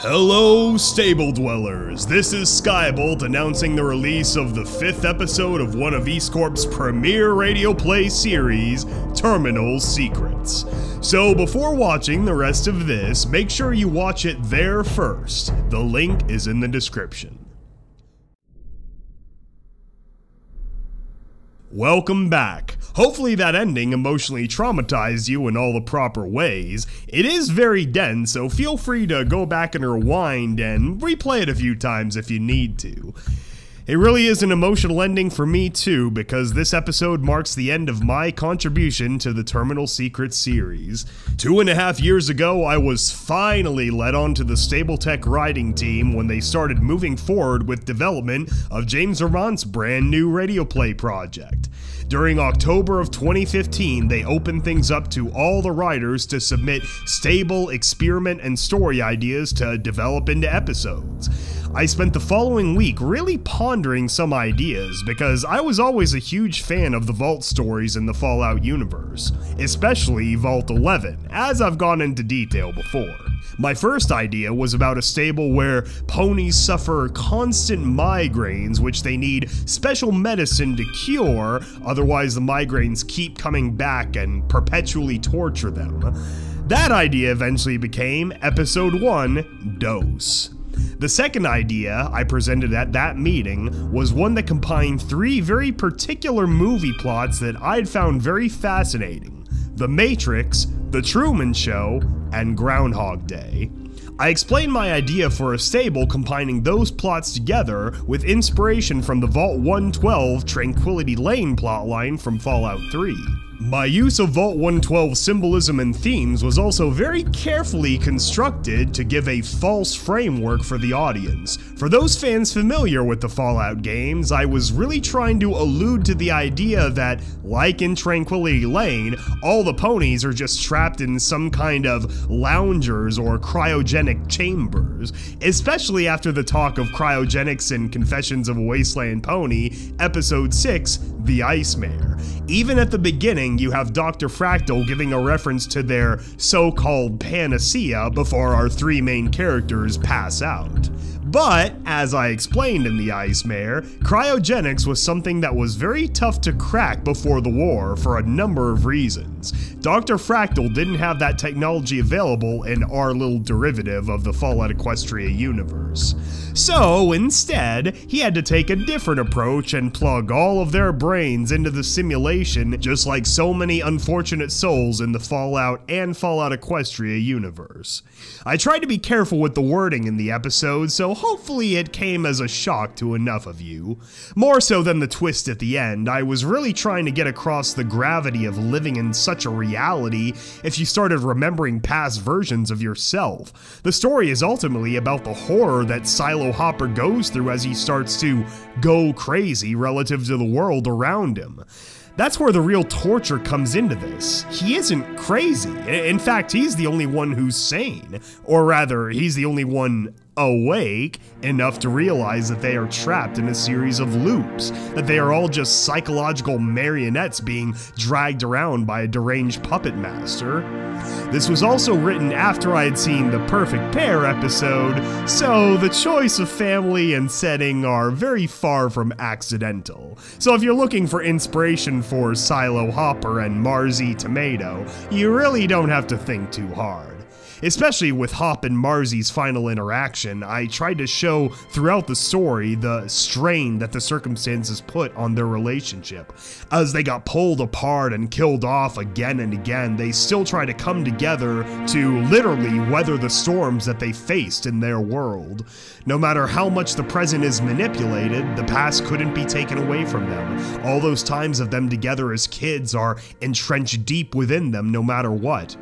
Hello, Stable Dwellers. This is Skybolt announcing the release of the 5th episode of one of East Corp's premier radio play series, Terminal Secrets. So before watching the rest of this, make sure you watch it there first. The link is in the description. Welcome back. Hopefully that ending emotionally traumatized you in all the proper ways. It is very dense, so feel free to go back and rewind and replay it a few times if you need to. It really is an emotional ending for me too, because this episode marks the end of my contribution to the Terminal Secrets series. 2.5 years ago, I was finally led onto the Stable-Tec writing team when they started moving forward with development of James Vermont's brand new radio play project. During October of 2015, they opened things up to all the writers to submit stable, experiment, and story ideas to develop into episodes. I spent the following week really pondering some ideas because I was always a huge fan of the Vault stories in the Fallout universe, especially Vault 11, as I've gone into detail before. My first idea was about a stable where ponies suffer constant migraines which they need special medicine to cure, otherwise the migraines keep coming back and perpetually torture them. That idea eventually became Episode 1, Dose. The second idea I presented at that meeting was one that combined 3 very particular movie plots that I'd found very fascinating: The Matrix, The Truman Show, and Groundhog Day. I explained my idea for a stable combining those plots together with inspiration from the Vault 112 Tranquility Lane plotline from Fallout 3. My use of Vault 112 symbolism and themes was also very carefully constructed to give a false framework for the audience. For those fans familiar with the Fallout games, I was really trying to allude to the idea that, like in Tranquility Lane, all the ponies are just trapped in some kind of loungers or cryogenic chambers, especially after the talk of cryogenics in Confessions of a Wasteland Pony, Episode 6, The Ice Mare. Even at the beginning, you have Dr. Fractal giving a reference to their so-called panacea before our 3 main characters pass out. But, as I explained in The Ice Mare, cryogenics was something that was very tough to crack before the war for a number of reasons. Dr. Fractal didn't have that technology available in our little derivative of the Fallout Equestria universe. So, instead, he had to take a different approach and plug all of their brains into the simulation, just like so many unfortunate souls in the Fallout and Fallout Equestria universe. I tried to be careful with the wording in the episode, so hopefully it came as a shock to enough of you. More so than the twist at the end, I was really trying to get across the gravity of living in such a reality if you started remembering past versions of yourself. The story is ultimately about the horror that Silo Hopper goes through as he starts to go crazy relative to the world around him. That's where the real torture comes into this. He isn't crazy. In fact, he's the only one who's sane. Or rather, he's the only one awake enough to realize that they are trapped in a series of loops, that they are all just psychological marionettes being dragged around by a deranged puppet master. This was also written after I had seen the Perfect Pair episode, so the choice of family and setting are very far from accidental. So if you're looking for inspiration for Silo Hopper and Marzi Tomato, you really don't have to think too hard. Especially with Hop and Marzi's final interaction, I tried to show throughout the story the strain that the circumstances put on their relationship. As they got pulled apart and killed off again and again, they still try to come together to literally weather the storms that they faced in their world. No matter how much the present is manipulated, the past couldn't be taken away from them. All those times of them together as kids are entrenched deep within them no matter what.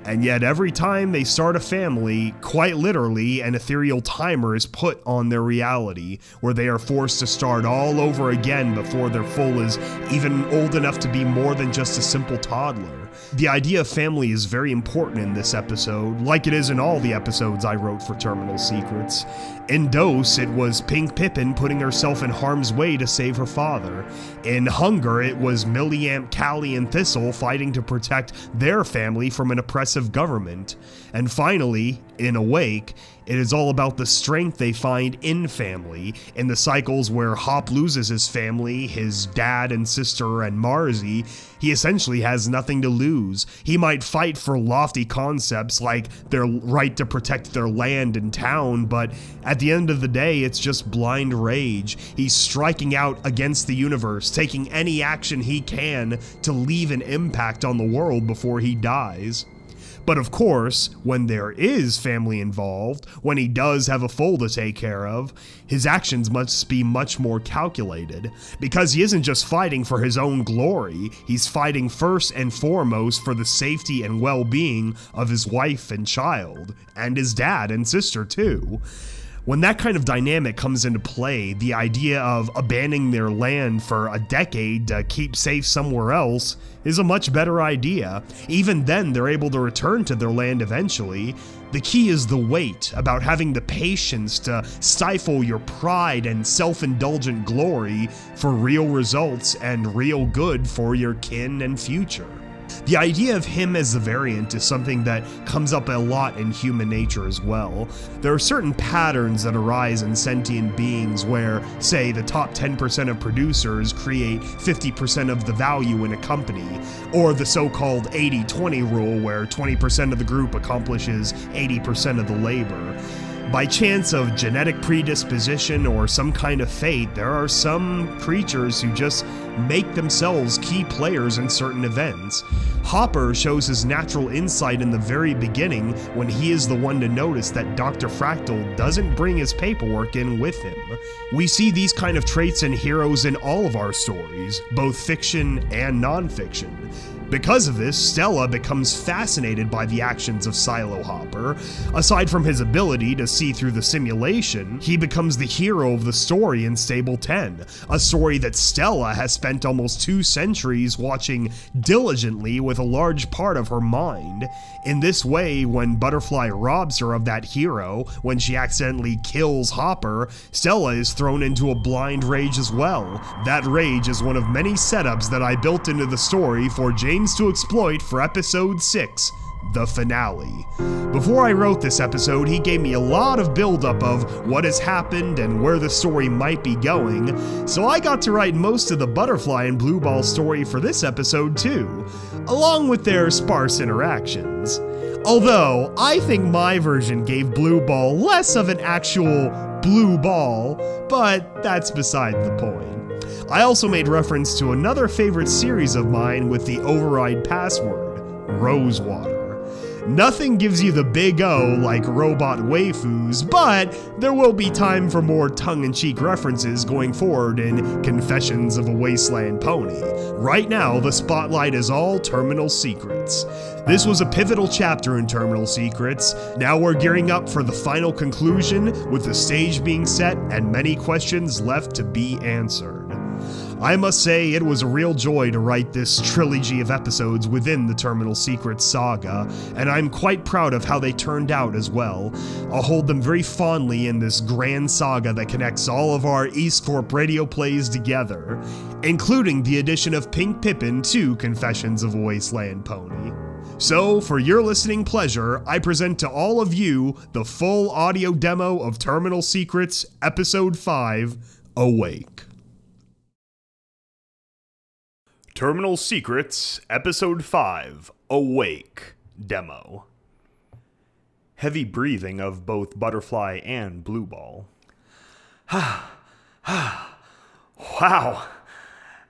And yet every time they start a family, quite literally, an ethereal timer is put on their reality, where they are forced to start all over again before their foal is even old enough to be more than just a simple toddler. The idea of family is very important in this episode, like it is in all the episodes I wrote for Terminal Secrets. In Dose, it was Pink Pippin putting herself in harm's way to save her father. In Hunger, it was Milliamp, Callie, and Thistle fighting to protect their family from an oppressive government. And finally, in Awake, it is all about the strength they find in family, in the cycles where Hop loses his family, his dad and sister and Marzi. He essentially has nothing to lose. He might fight for lofty concepts like their right to protect their land and town, but at the end of the day, it's just blind rage. He's striking out against the universe, taking any action he can to leave an impact on the world before he dies. But of course, when there is family involved, when he does have a foal to take care of, his actions must be much more calculated, because he isn't just fighting for his own glory, he's fighting first and foremost for the safety and well-being of his wife and child, and his dad and sister too. When that kind of dynamic comes into play, the idea of abandoning their land for a decade to keep safe somewhere else is a much better idea. Even then, they're able to return to their land eventually. The key is the wait, about having the patience to stifle your pride and self-indulgent glory for real results and real good for your kin and future. The idea of him as the variant is something that comes up a lot in human nature as well. There are certain patterns that arise in sentient beings where, say, the top 10% of producers create 50% of the value in a company, or the so-called 80-20 rule where 20% of the group accomplishes 80% of the labor. By chance of genetic predisposition or some kind of fate, there are some creatures who just make themselves key players in certain events. Hopper shows his natural insight in the very beginning when he is the one to notice that Dr. Fractal doesn't bring his paperwork in with him. We see these kind of traits in heroes in all of our stories, both fiction and non-fiction. Because of this, Stella becomes fascinated by the actions of Silo Hopper. Aside from his ability to see through the simulation, he becomes the hero of the story in Stable-Tec, a story that Stella has spent almost 2 centuries watching diligently with a large part of her mind. In this way, when Butterfly robs her of that hero, when she accidentally kills Hopper, Stella is thrown into a blind rage as well. That rage is one of many setups that I built into the story for James to exploit for episode 6, the finale. Before I wrote this episode, he gave me a lot of buildup of what has happened and where the story might be going, so I got to write most of the Butterfly and Blue Ball story for this episode too, along with their sparse interactions. Although, I think my version gave Blue Ball less of an actual blue ball, but that's beside the point. I also made reference to another favorite series of mine with the override password, Rosewater. Nothing gives you the big O like robot waifus, but there will be time for more tongue-in-cheek references going forward in Confessions of a Wasteland Pony. Right now, the spotlight is all Terminal Secrets. This was a pivotal chapter in Terminal Secrets. Now we're gearing up for the final conclusion, with the stage being set and many questions left to be answered. I must say it was a real joy to write this trilogy of episodes within the Terminal Secrets saga, and I'm quite proud of how they turned out as well. I'll hold them very fondly in this grand saga that connects all of our East Corp radio plays together, including the addition of Pink Pippin to Confessions of a Wasteland Pony. So, for your listening pleasure, I present to all of you the full audio demo of Terminal Secrets Episode 5, Awake. Terminal Secrets, Episode 5, Awake, Demo. Heavy breathing of both Butterfly and Blue Ball. Wow.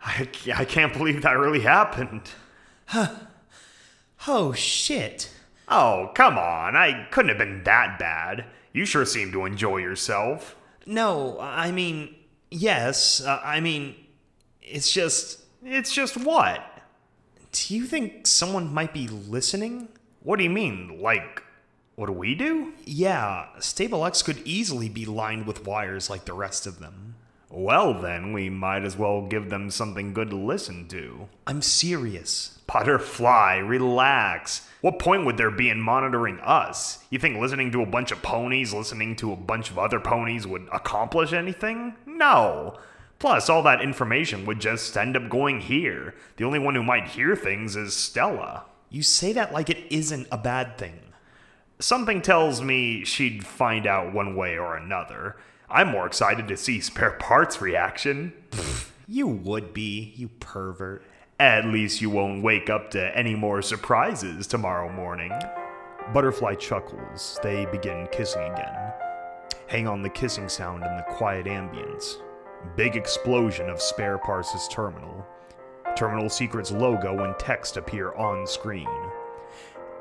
I can't believe that really happened. Oh, shit. Oh, come on. I couldn't have been that bad. You sure seem to enjoy yourself. No, I mean, yes. It's just... It's just what? Do you think someone might be listening? What do you mean? Like, what do we do? Yeah, Stable-Tec could easily be lined with wires like the rest of them. Well then, we might as well give them something good to listen to. I'm serious. Butterfly, relax. What point would there be in monitoring us? You think listening to a bunch of ponies, listening to a bunch of other ponies would accomplish anything? No. Plus, all that information would just end up going here. The only one who might hear things is Stella. You say that like it isn't a bad thing. Something tells me she'd find out one way or another. I'm more excited to see Spare Parts' reaction. You would be, you pervert. At least you won't wake up to any more surprises tomorrow morning. Butterfly chuckles. They begin kissing again. Hang on the kissing sound in the quiet ambience. Big explosion of Spare Parts' terminal. Terminal Secret's logo and text appear on screen.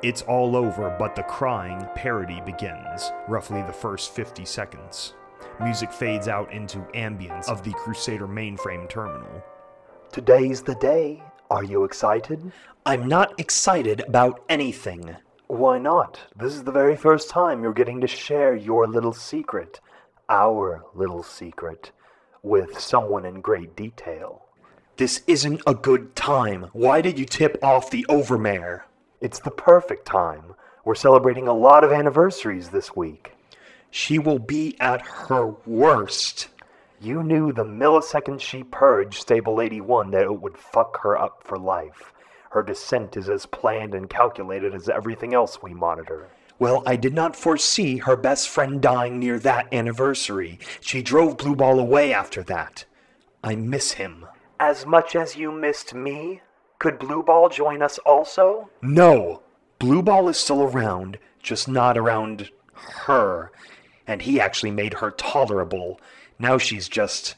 It's all over, but the crying parody begins, roughly the first 50 seconds. Music fades out into ambience of the Crusader mainframe terminal. Today's the day. Are you excited? I'm not excited about anything. Why not? This is the very first time you're getting to share your little secret, our little secret, with someone in great detail. This isn't a good time. Why did you tip off the overmare? It's the perfect time. We're celebrating a lot of anniversaries this week. She will be at her worst. You knew the millisecond she purged Stable-81 that it would fuck her up for life. Her descent is as planned and calculated as everything else we monitor. Well, I did not foresee her best friend dying near that anniversary. She drove Blue Ball away after that. I miss him. As much as you missed me? Could Blue Ball join us also? No! Blue Ball is still around, just not around her. And he actually made her tolerable. Now she's just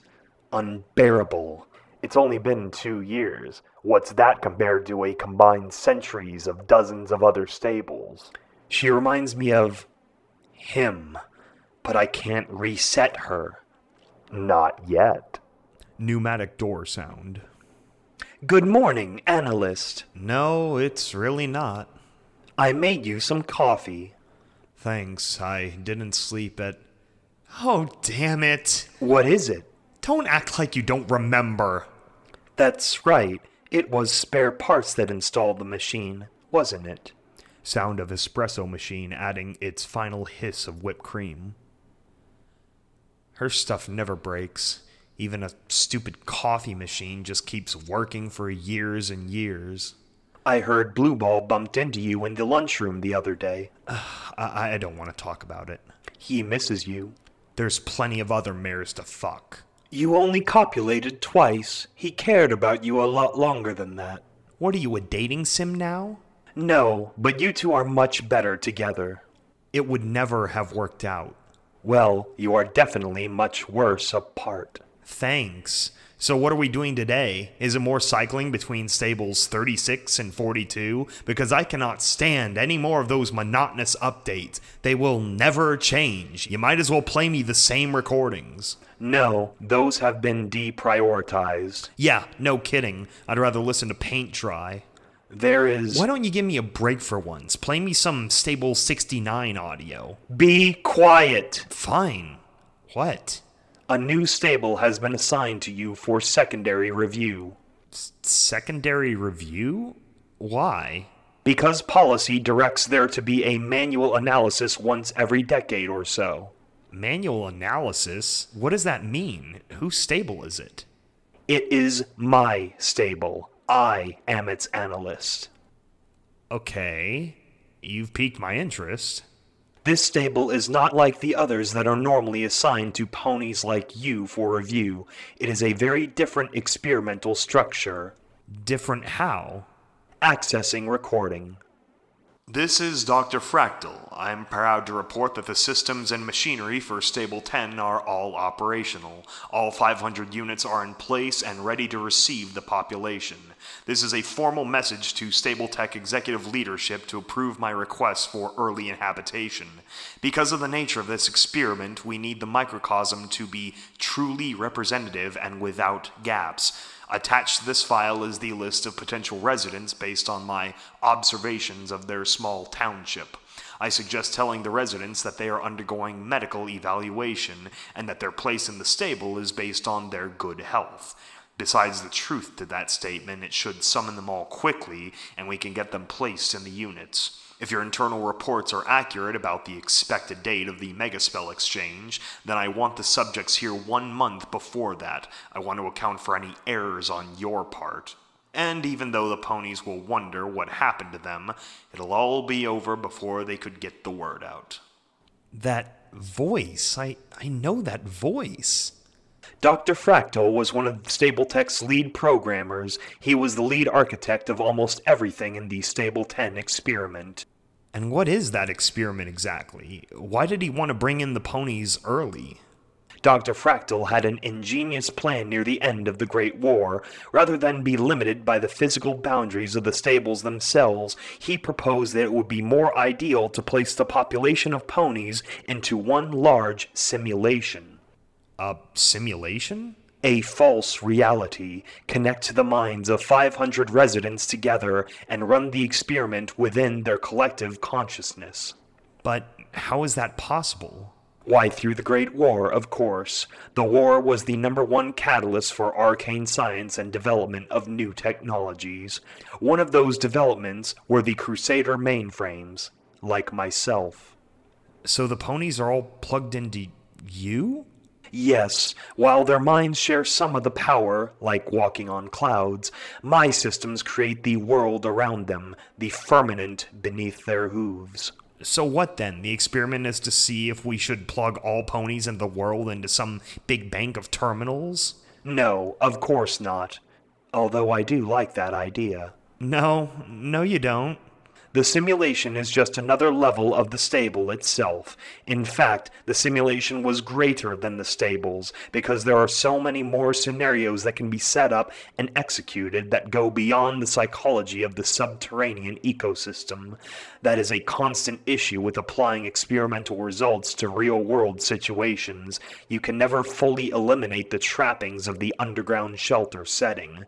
unbearable. It's only been 2 years. What's that compared to a combined centuries of dozens of other stables? She reminds me of him, but I can't reset her. Not yet. Pneumatic door sound. Good morning, analyst. No, it's really not. I made you some coffee. Thanks, I didn't sleep at... Oh, damn it. What is it? Don't act like you don't remember. That's right. It was Spare Parts that installed the machine, wasn't it? Sound of espresso machine adding its final hiss of whipped cream. Her stuff never breaks. Even a stupid coffee machine just keeps working for years and years. I heard Blue Ball bumped into you in the lunchroom the other day. I don't want to talk about it. He misses you. There's plenty of other mares to fuck. You only copulated twice. He cared about you a lot longer than that. What are you, a dating sim now? No, but you two are much better together. It would never have worked out. Well, you are definitely much worse apart. Thanks. So what are we doing today? Is it more cycling between stables 36 and 42? Because I cannot stand any more of those monotonous updates. They will never change. You might as well play me the same recordings. No, those have been deprioritized. Yeah, no kidding. I'd rather listen to paint dry. There is... Why don't you give me a break for once? Play me some Stable 69 audio. Be quiet! Fine. What? A new stable has been assigned to you for secondary review. Secondary review? Why? Because policy directs there to be a manual analysis once every decade or so. Manual analysis? What does that mean? Whose stable is it? It is my stable. I am its analyst. Okay. You've piqued my interest. This stable is not like the others that are normally assigned to ponies like you for review. It is a very different experimental structure. Different how? Accessing recording. This is Dr. Fractal. I'm proud to report that the systems and machinery for Stable 10 are all operational. All 500 units are in place and ready to receive the population. This is a formal message to Stable-Tec executive leadership to approve my request for early inhabitation. Because of the nature of this experiment, we need the microcosm to be truly representative and without gaps. Attached to this file is the list of potential residents based on my observations of their small township. I suggest telling the residents that they are undergoing medical evaluation and that their place in the stable is based on their good health. Besides the truth to that statement, it should summon them all quickly and we can get them placed in the units. If your internal reports are accurate about the expected date of the Megaspell exchange, then I want the subjects here 1 month before that. I want to account for any errors on your part. And even though the ponies will wonder what happened to them, it'll all be over before they could get the word out. That voice, I know that voice. Dr. Fractal was one of Stable-Tec's lead programmers. He was the lead architect of almost everything in the Stable-10 experiment. And what is that experiment exactly? Why did he want to bring in the ponies early? Dr. Fractal had an ingenious plan near the end of the Great War. Rather than be limited by the physical boundaries of the stables themselves, he proposed that it would be more ideal to place the population of ponies into one large simulation. A simulation? A false reality. Connect the minds of 500 residents together and run the experiment within their collective consciousness. But how is that possible? Why, through the Great War, of course. The war was the #1 catalyst for arcane science and development of new technologies. One of those developments were the Crusader mainframes, like myself. So the ponies are all plugged into you? Yes, while their minds share some of the power, like walking on clouds, my systems create the world around them, the firmament beneath their hooves. So what then? The experiment is to see if we should plug all ponies in the world into some big bank of terminals? No, of course not. Although I do like that idea. No you don't. The simulation is just another level of the stable itself. In fact, the simulation was greater than the stables, because there are so many more scenarios that can be set up and executed that go beyond the psychology of the subterranean ecosystem. That is a constant issue with applying experimental results to real-world situations. You can never fully eliminate the trappings of the underground shelter setting.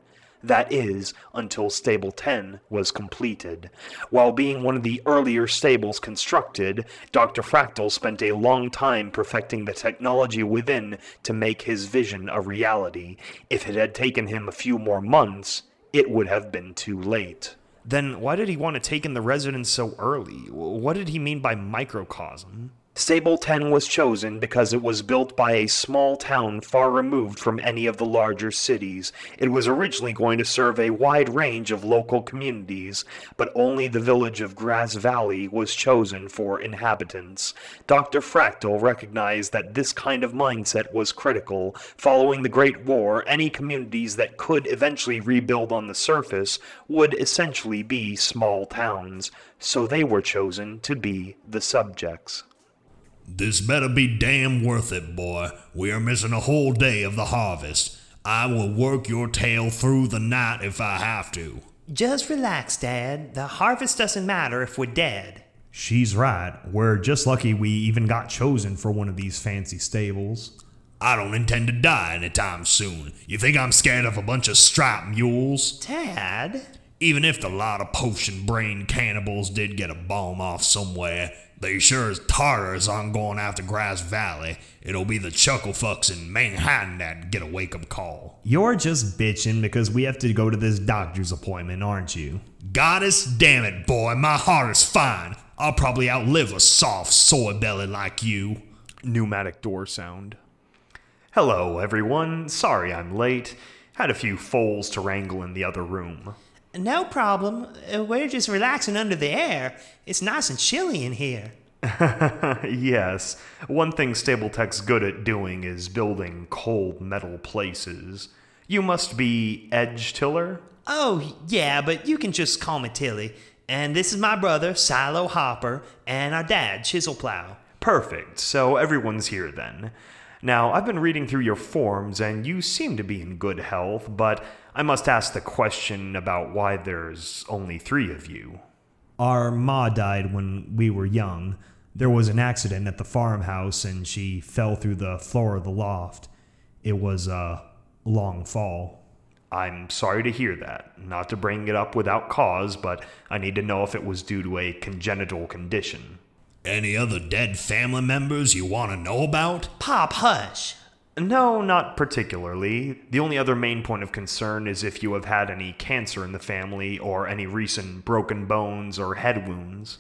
That is, until Stable 10 was completed. While being one of the earlier stables constructed, Dr. Fractal spent a long time perfecting the technology within to make his vision a reality. If it had taken him a few more months, it would have been too late. Then why did he want to take in the residents so early? What did he mean by microcosm? Stable 10 was chosen because it was built by a small town far removed from any of the larger cities. It was originally going to serve a wide range of local communities, but only the village of Grass Valley was chosen for inhabitants. Dr. Fractal recognized that this kind of mindset was critical. Following the Great War, any communities that could eventually rebuild on the surface would essentially be small towns, so they were chosen to be the subjects. This better be damn worth it, boy. We are missing a whole day of the harvest. I will work your tail through the night if I have to. Just relax, Dad. The harvest doesn't matter if we're dead. She's right. We're just lucky we even got chosen for one of these fancy stables. I don't intend to die anytime soon. You think I'm scared of a bunch of striped mules? Dad? Even if the lot of potion-brain cannibals did get a bomb off somewhere, they sure as Tartars aren't going after Grass Valley. It'll be the chucklefucks in Manhattan that get a wake-up call. You're just bitching because we have to go to this doctor's appointment, aren't you? Goddess damn it, boy, my heart is fine. I'll probably outlive a soft soy belly like you. Pneumatic door sound. Hello, everyone. Sorry I'm late. Had a few foals to wrangle in the other room. No problem. We're just relaxing under the air. It's nice and chilly in here. Yes. One thing Stable-Tec's good at doing is building cold metal places. You must be Edge Tiller? Oh, yeah, but you can just call me Tilly. And this is my brother, Silo Hopper, and our dad, Chiselplow. Perfect. So everyone's here then. Now, I've been reading through your forms, and you seem to be in good health, but I must ask the question about why there's only 3 of you. Our ma died when we were young. There was an accident at the farmhouse and she fell through the floor of the loft. It was a long fall. I'm sorry to hear that. Not to bring it up without cause, but I need to know if it was due to a congenital condition. Any other dead family members you want to know about? Pop, hush. No, not particularly. The only other main point of concern is if you have had any cancer in the family or any recent broken bones or head wounds.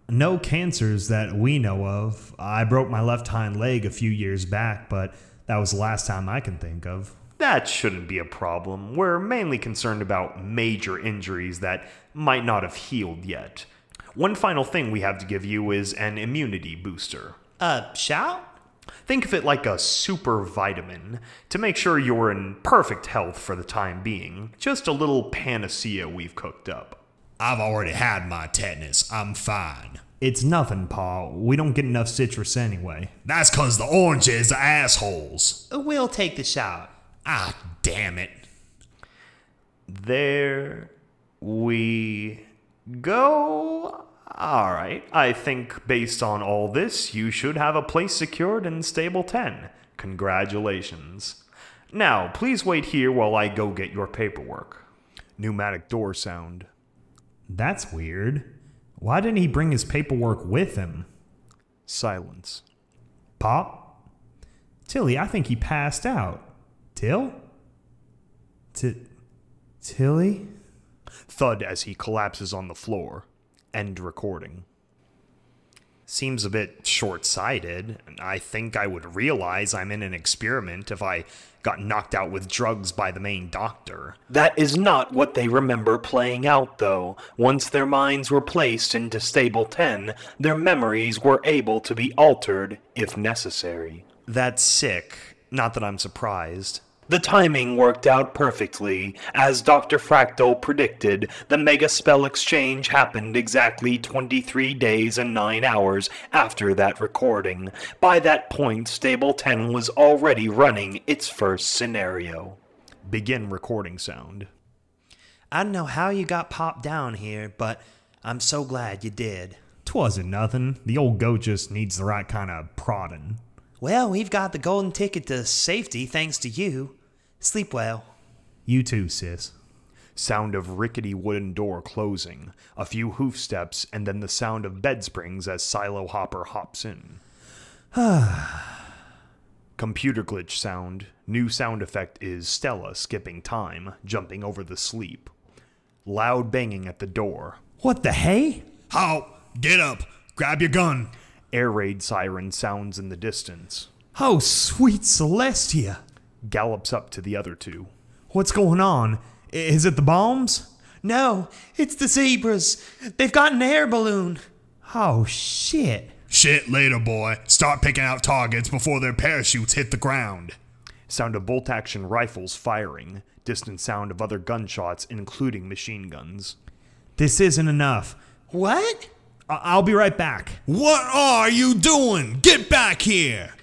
No cancers that we know of. I broke my left hind leg a few years back, but that was the last time I can think of. That shouldn't be a problem. We're mainly concerned about major injuries that might not have healed yet. One final thing we have to give you is an immunity booster. Shout? Think of it like a super vitamin to make sure you're in perfect health for the time being. Just a little panacea we've cooked up. I've already had my tetanus. I'm fine. It's nothing, Pa. We don't get enough citrus anyway. That's 'cause the oranges are assholes. We'll take the shout. Ah, damn it. There we go. Alright, I think based on all this, you should have a place secured in Stable 10. Congratulations. Now, please wait here while I go get your paperwork. Pneumatic door sound. That's weird. Why didn't he bring his paperwork with him? Silence. Pop? Tilly, I think he passed out. Till? Tilly? Thud as he collapses on the floor. End recording. Seems a bit short-sighted. I think I would realize I'm in an experiment if I got knocked out with drugs by the main doctor. That is not what they remember playing out, though. Once their minds were placed into Stable 10, their memories were able to be altered if necessary. That's sick. Not that I'm surprised. The timing worked out perfectly. As Dr. Fractal predicted, the Mega Spell Exchange happened exactly 23 days and 9 hours after that recording. By that point, Stable 10 was already running its first scenario. Begin recording sound. I don't know how you got popped down here, but I'm so glad you did. 'Twasn't nothing. The old goat just needs the right kind of prodding. Well, we've got the golden ticket to safety thanks to you. Sleep well. You too, sis. Sound of rickety wooden door closing, a few hoof steps, and then the sound of bed springs as Silo Hopper hops in. Computer glitch sound. New sound effect is Stella skipping time, jumping over the sleep. Loud banging at the door. What the hey? Halt! Get up! Grab your gun! Air raid siren sounds in the distance. Oh, sweet Celestia. Gallops up to the other two. What's going on? Is it the bombs? No, it's the zebras. They've got an air balloon. Oh, shit. Shit later, boy. Start picking out targets before their parachutes hit the ground. Sound of bolt-action rifles firing. Distant sound of other gunshots, including machine guns. This isn't enough. What? I'll be right back. What are you doing? Get back here!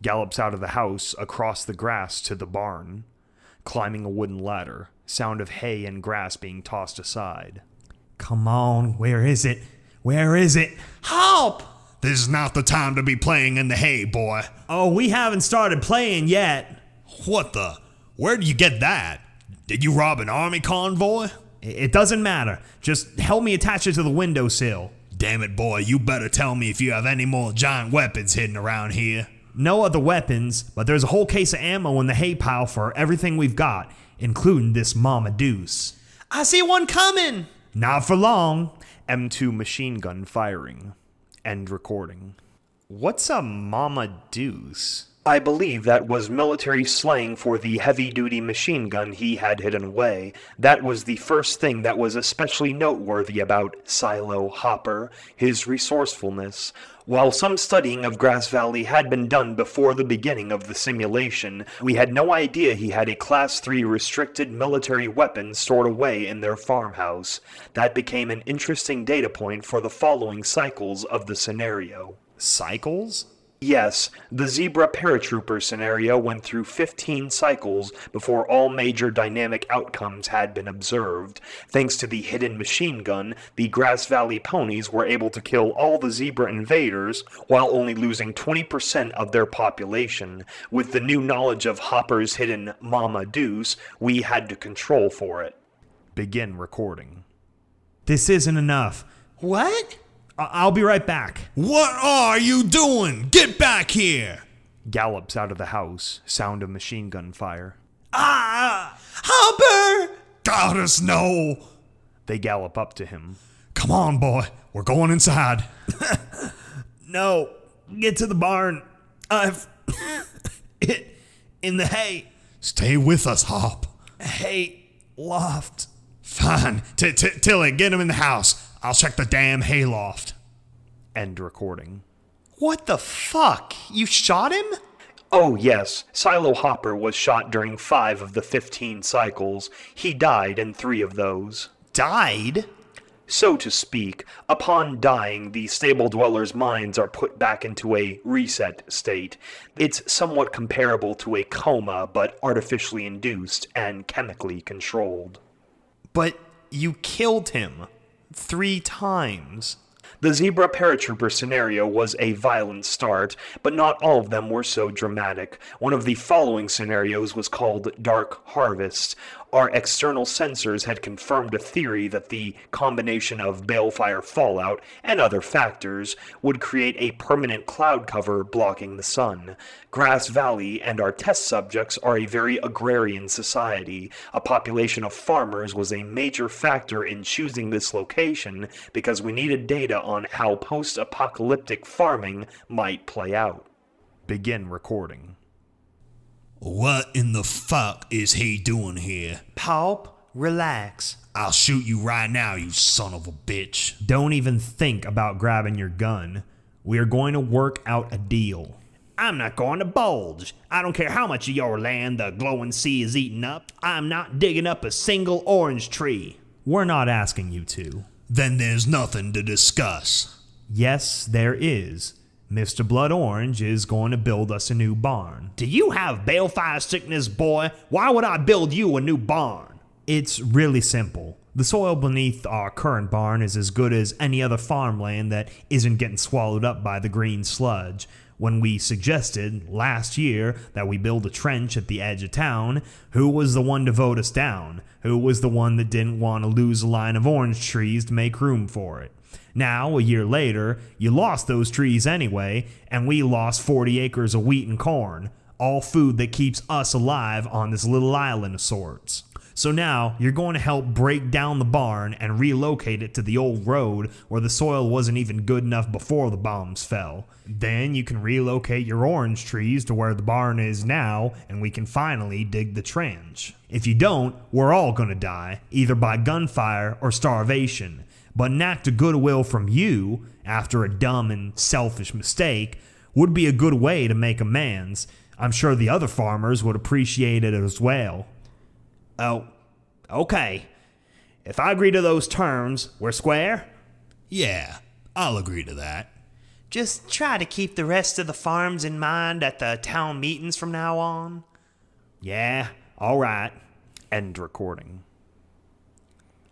Gallops out of the house, across the grass to the barn. Climbing a wooden ladder. Sound of hay and grass being tossed aside. Come on, where is it? Where is it? Help! This is not the time to be playing in the hay, boy. Oh, we haven't started playing yet. What the? Where did you get that? Did you rob an army convoy? It doesn't matter. Just help me attach it to the windowsill. Damn it, boy, you better tell me if you have any more giant weapons hidden around here. No other weapons, but there's a whole case of ammo in the hay pile for everything we've got, including this Mama Deuce. I see one coming! Not for long. M2 machine gun firing. End recording. What's a Mama Deuce? I believe that was military slang for the heavy-duty machine gun he had hidden away. That was the first thing that was especially noteworthy about Silo Hopper, his resourcefulness. While some studying of Grass Valley had been done before the beginning of the simulation, we had no idea he had a Class 3 restricted military weapon stored away in their farmhouse. That became an interesting data point for the following cycles of the scenario. Cycles? Yes, the Zebra Paratrooper scenario went through 15 cycles before all major dynamic outcomes had been observed. Thanks to the hidden machine gun, the Grass Valley ponies were able to kill all the Zebra invaders while only losing 20% of their population. With the new knowledge of Hopper's hidden Mama Deuce, we had to control for it. Begin recording. This isn't enough. What? I'll be right back. What are you doing? Get back here! Gallops out of the house. Sound of machine gun fire. Ah! Hopper! Goddess, no! They gallop up to him. Come on, boy. We're going inside. No, get to the barn. I've it in the hay. Stay with us, Hop. Hey, Loft. Fine. Tilly, get him in the house. I'll check the damn hayloft. End recording. What the fuck? You shot him? Oh, yes. Silo Hopper was shot during 5 of the 15 cycles. He died in 3 of those. Died? So to speak, upon dying, the stable dwellers' minds are put back into a reset state. It's somewhat comparable to a coma, but artificially induced and chemically controlled. But you killed him 3 times. The Zebra Paratrooper scenario was a violent start, but not all of them were so dramatic. One of the following scenarios was called Dark Harvest. Our external sensors had confirmed a theory that the combination of balefire fallout and other factors would create a permanent cloud cover blocking the sun. Grass Valley and our test subjects are a very agrarian society. A population of farmers was a major factor in choosing this location because we needed data on how post-apocalyptic farming might play out. Begin recording. What in the fuck is he doing here? Pulp, relax. I'll shoot you right now, you son of a bitch. Don't even think about grabbing your gun. We are going to work out a deal. I'm not going to bulge. I don't care how much of your land the glowing sea is eating up. I'm not digging up a single orange tree. We're not asking you to. Then there's nothing to discuss. Yes, there is. Mr. Blood Orange is going to build us a new barn. Do you have balefire sickness, boy? Why would I build you a new barn? It's really simple. The soil beneath our current barn is as good as any other farmland that isn't getting swallowed up by the green sludge. When we suggested last year that we build a trench at the edge of town, who was the one to vote us down? Who was the one that didn't want to lose a line of orange trees to make room for it? Now, a year later, you lost those trees anyway, and we lost 40 acres of wheat and corn, all food that keeps us alive on this little island of sorts. So now, you're going to help break down the barn and relocate it to the old road where the soil wasn't even good enough before the bombs fell. Then you can relocate your orange trees to where the barn is now, and we can finally dig the trench. If you don't, we're all going to die, either by gunfire or starvation. But an act of goodwill from you, after a dumb and selfish mistake, would be a good way to make amends. I'm sure the other farmers would appreciate it as well. Oh, okay. If I agree to those terms, we're square? Yeah, I'll agree to that. Just try to keep the rest of the farms in mind at the town meetings from now on. Yeah, all right. End recording.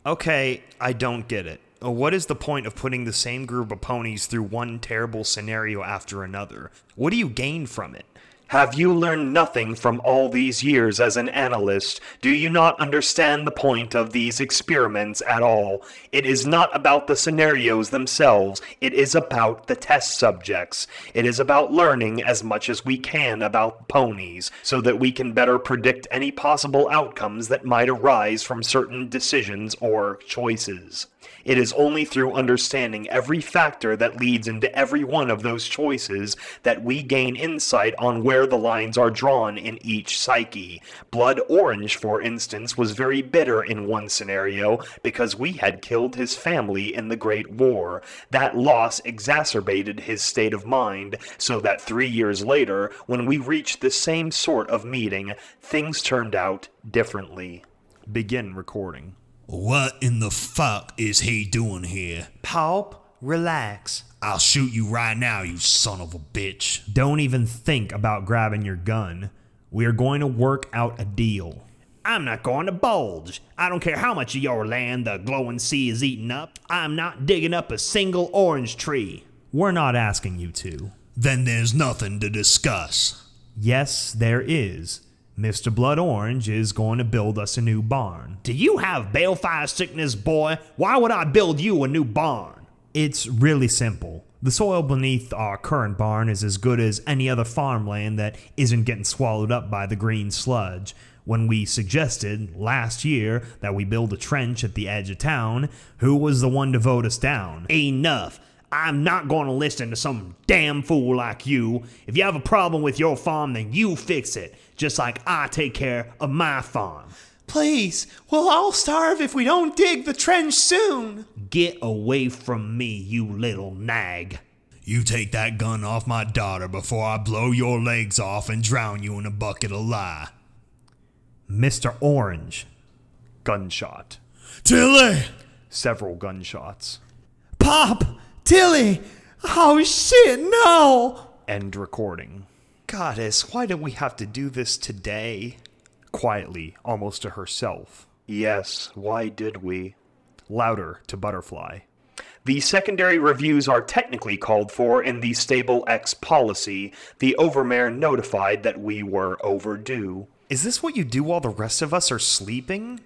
Okay, I don't get it. What is the point of putting the same group of ponies through one terrible scenario after another? What do you gain from it? Have you learned nothing from all these years as an analyst? Do you not understand the point of these experiments at all? It is not about the scenarios themselves. It is about the test subjects. It is about learning as much as we can about ponies, so that we can better predict any possible outcomes that might arise from certain decisions or choices. It is only through understanding every factor that leads into every one of those choices that we gain insight on where the lines are drawn in each psyche. Blood Orange, for instance, was very bitter in one scenario because we had killed his family in the Great War. That loss exacerbated his state of mind, so that 3 years later, when we reached the same sort of meeting, things turned out differently. Begin recording. What in the fuck is he doing here? Pulp, relax. I'll shoot you right now, you son of a bitch. Don't even think about grabbing your gun. We are going to work out a deal. I'm not going to bulge. I don't care how much of your land the glowing sea is eating up. I'm not digging up a single orange tree. We're not asking you to. Then there's nothing to discuss. Yes, there is. Mr. Blood Orange is going to build us a new barn. Do you have balefire sickness, boy? Why would I build you a new barn? It's really simple. The soil beneath our current barn is as good as any other farmland that isn't getting swallowed up by the green sludge. When we suggested last year that we build a trench at the edge of town, who was the one to vote us down? Enough. I'm not going to listen to some damn fool like you. If you have a problem with your farm, then you fix it, just like I take care of my farm. Please, we'll all starve if we don't dig the trench soon. Get away from me, you little nag. You take that gun off my daughter before I blow your legs off and drown you in a bucket of lye. Mr. Orange. Gunshot. Tilly! Several gunshots. Pop! Tilly! Oh shit, no! End recording. Goddess, why do we have to do this today? Quietly, almost to herself. Yes, why did we? Louder to Butterfly. The secondary reviews are technically called for in the Stable-Tec policy. The Overmare notified that we were overdue. Is this what you do while the rest of us are sleeping?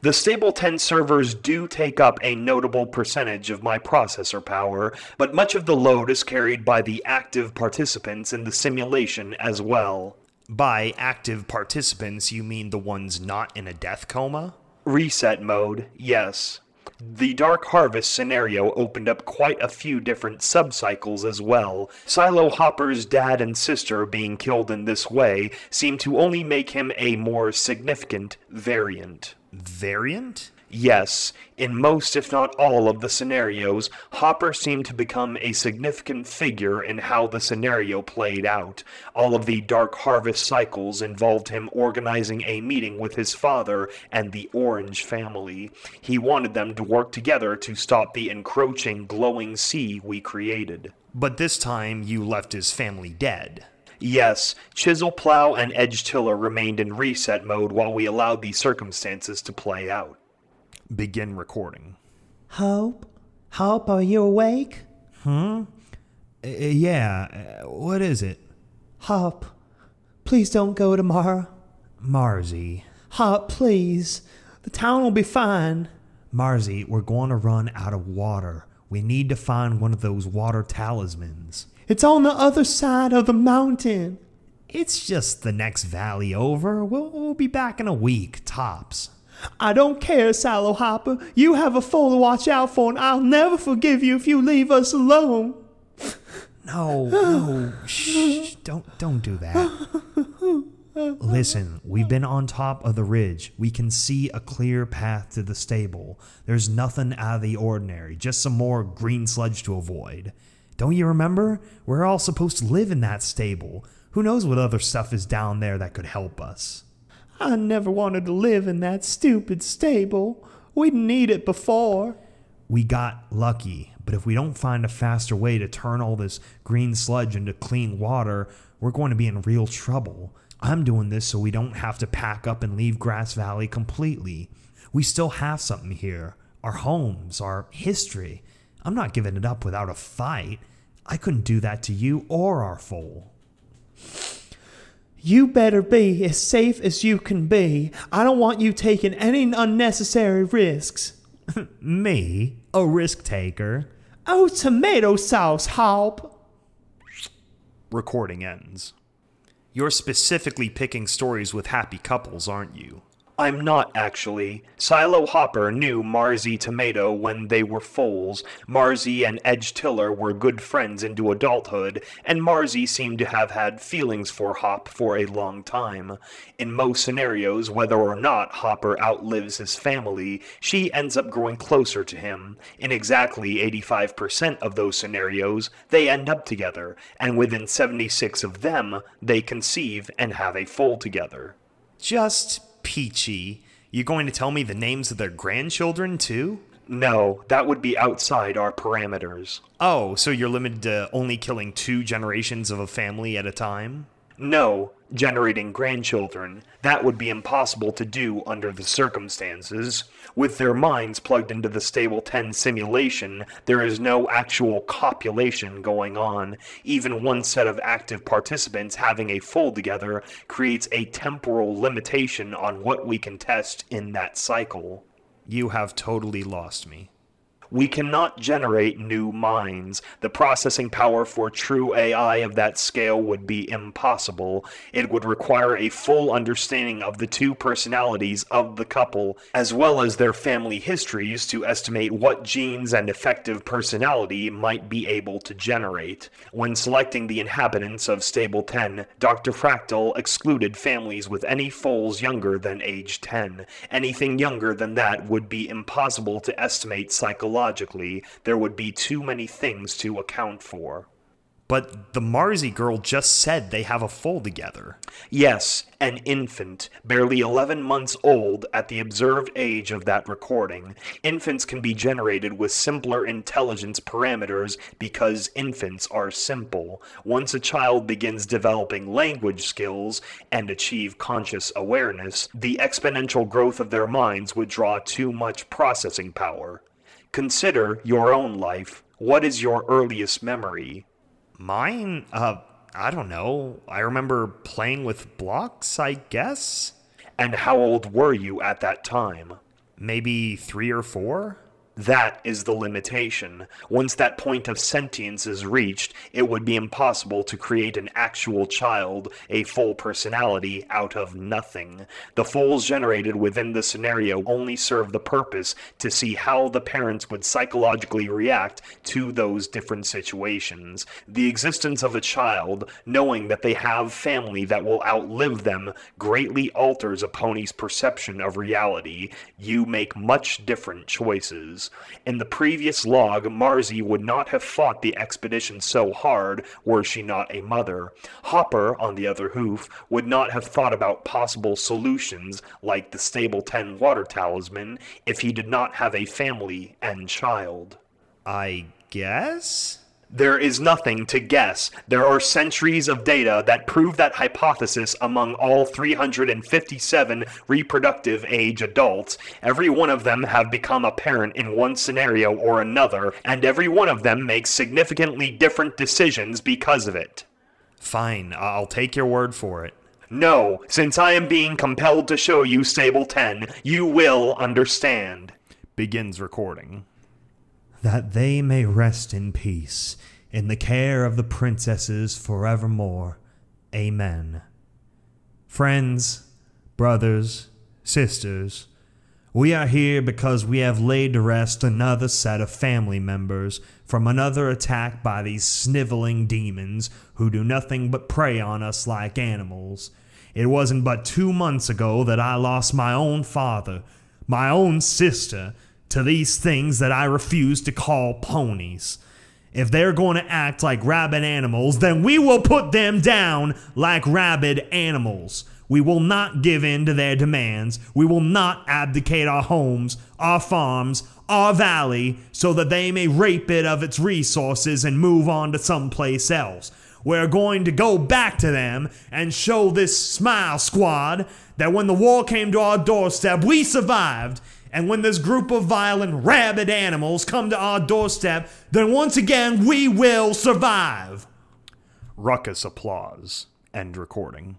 The Stable-Tec servers do take up a notable percentage of my processor power, but much of the load is carried by the active participants in the simulation as well. By active participants, you mean the ones not in a death coma? Reset mode, yes. The Dark Harvest scenario opened up quite a few different subcycles as well. Silo Hopper's dad and sister being killed in this way seemed to only make him a more significant variant. Variant? Yes, in most if not all of the scenarios, Hopper seemed to become a significant figure in how the scenario played out. All of the Dark Harvest cycles involved him organizing a meeting with his father and the Orange family. He wanted them to work together to stop the encroaching glowing sea we created. But this time you left his family dead. Yes, Chisel Plow and Edge Tiller remained in reset mode while we allowed the circumstances to play out. Begin recording. Hope? Hope, are you awake? Yeah, what is it? Hope, please don't go tomorrow. Marzi. Hope, please. The town will be fine. Marzi, we're going to run out of water. We need to find one of those water talismans. It's on the other side of the mountain. It's just the next valley over. We'll be back in a week, tops. I don't care, Silo Hopper. You have a foal to watch out for, and I'll never forgive you if you leave us alone. No, shh, don't do that. Listen, we've been on top of the ridge. We can see a clear path to the stable. There's nothing out of the ordinary, just some more green sludge to avoid. Don't you remember? We're all supposed to live in that stable. Who knows what other stuff is down there that could help us? I never wanted to live in that stupid stable. We didn't need it before. We got lucky, but if we don't find a faster way to turn all this green sludge into clean water, we're going to be in real trouble. I'm doing this so we don't have to pack up and leave Grass Valley completely. We still have something here. Our homes, our history. I'm not giving it up without a fight. I couldn't do that to you or our foal. You better be as safe as you can be. I don't want you taking any unnecessary risks. Me? A risk taker? Oh, tomato sauce, Hop. Recording ends. You're specifically picking stories with happy couples, aren't you? I'm not, actually. Silo Hopper knew Marzi Tomato when they were foals. Marzi and Edge Tiller were good friends into adulthood, and Marzi seemed to have had feelings for Hop for a long time. In most scenarios, whether or not Hopper outlives his family, she ends up growing closer to him. In exactly 85% of those scenarios, they end up together, and within 76 of them, they conceive and have a foal together. Just peachy. You going to tell me the names of their grandchildren, too? No, that would be outside our parameters. Oh, so you're limited to only killing 2 generations of a family at a time? No, generating grandchildren. That would be impossible to do under the circumstances. With their minds plugged into the Stable-Tec simulation, there is no actual copulation going on. Even one set of active participants having a foal together creates a temporal limitation on what we can test in that cycle. You have totally lost me. We cannot generate new minds. The processing power for true AI of that scale would be impossible. It would require a full understanding of the two personalities of the couple, as well as their family histories, to estimate what genes and effective personality might be able to generate. When selecting the inhabitants of Stable 10, Dr. Fractal excluded families with any foals younger than age 10. Anything younger than that would be impossible to estimate psychologically. There would be too many things to account for. But the Marzi girl just said they have a foal together. Yes, an infant, barely 11 months old at the observed age of that recording. Infants can be generated with simpler intelligence parameters because infants are simple. Once a child begins developing language skills and achieve conscious awareness, the exponential growth of their minds would draw too much processing power. Consider your own life. What is your earliest memory? Mine? I don't know. I remember playing with blocks, I guess? And how old were you at that time? Maybe 3 or 4? That is the limitation. Once that point of sentience is reached, it would be impossible to create an actual child, a full personality, out of nothing. The foals generated within the scenario only serve the purpose to see how the parents would psychologically react to those different situations. The existence of a child, knowing that they have family that will outlive them, greatly alters a pony's perception of reality. You make much different choices. In the previous log, Marzi would not have fought the expedition so hard were she not a mother. Hopper, on the other hoof, would not have thought about possible solutions like the Stable 10 water talisman if he did not have a family and child. I guess? There is nothing to guess. There are centuries of data that prove that hypothesis among all 357 reproductive age adults. Every one of them have become a parent in one scenario or another, and every one of them makes significantly different decisions because of it. Fine, I'll take your word for it. No, since I am being compelled to show you Stable 10, you will understand. Begins recording. That they may rest in peace, in the care of the princesses forevermore. Amen. Friends, brothers, sisters, we are here because we have laid to rest another set of family members from another attack by these sniveling demons who do nothing but prey on us like animals. It wasn't but 2 months ago that I lost my own father, my own sister, to these things that I refuse to call ponies. If they're going to act like rabid animals, then we will put them down like rabid animals. We will not give in to their demands. We will not abdicate our homes, our farms, our valley, so that they may rape it of its resources and move on to someplace else. We're going to go back to them and show this Smile Squad that when the war came to our doorstep, we survived. And when this group of violent, rabid animals come to our doorstep, then once again we will survive. Ruckus applause. End recording.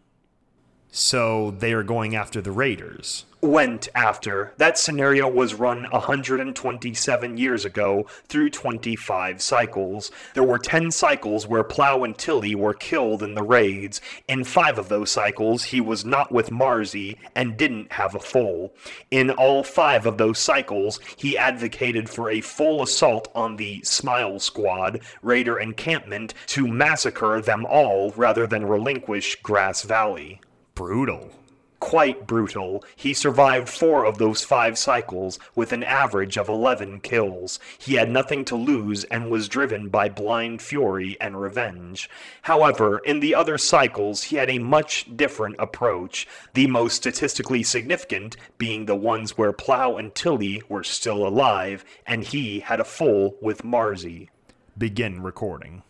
So they are going after the raiders. Went after. That scenario was run 127 years ago through 25 cycles. There were 10 cycles where Plow and Tilly were killed in the raids. In 5 of those cycles, he was not with Marzi and didn't have a foal. In all 5 of those cycles, he advocated for a full assault on the Smile Squad, Raider encampment, to massacre them all rather than relinquish Grass Valley. Brutal. Quite brutal. He survived 4 of those 5 cycles with an average of 11 kills. He had nothing to lose and was driven by blind fury and revenge. However, in the other cycles, he had a much different approach, the most statistically significant being the ones where Plow and Tilly were still alive, and he had a foal with Marzi. Begin recording.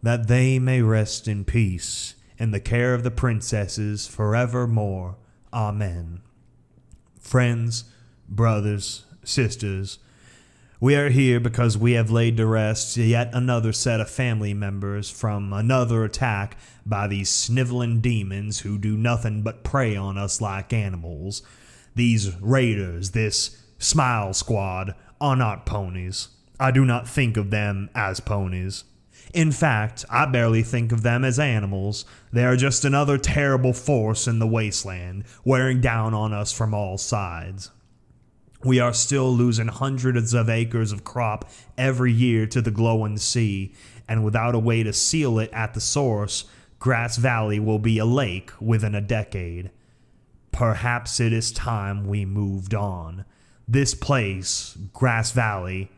That they may rest in peace, in the care of the princesses forevermore. Amen. Friends, brothers, sisters, we are here because we have laid to rest yet another set of family members from another attack by these sniveling demons who do nothing but prey on us like animals. These raiders, this Smile Squad, are not ponies. I do not think of them as ponies. In fact, I barely think of them as animals. They are just another terrible force in the wasteland, wearing down on us from all sides. We are still losing hundreds of acres of crop every year to the glowing sea, and without a way to seal it at the source, Grass Valley will be a lake within a decade. Perhaps it is time we moved on. This place, Grass Valley,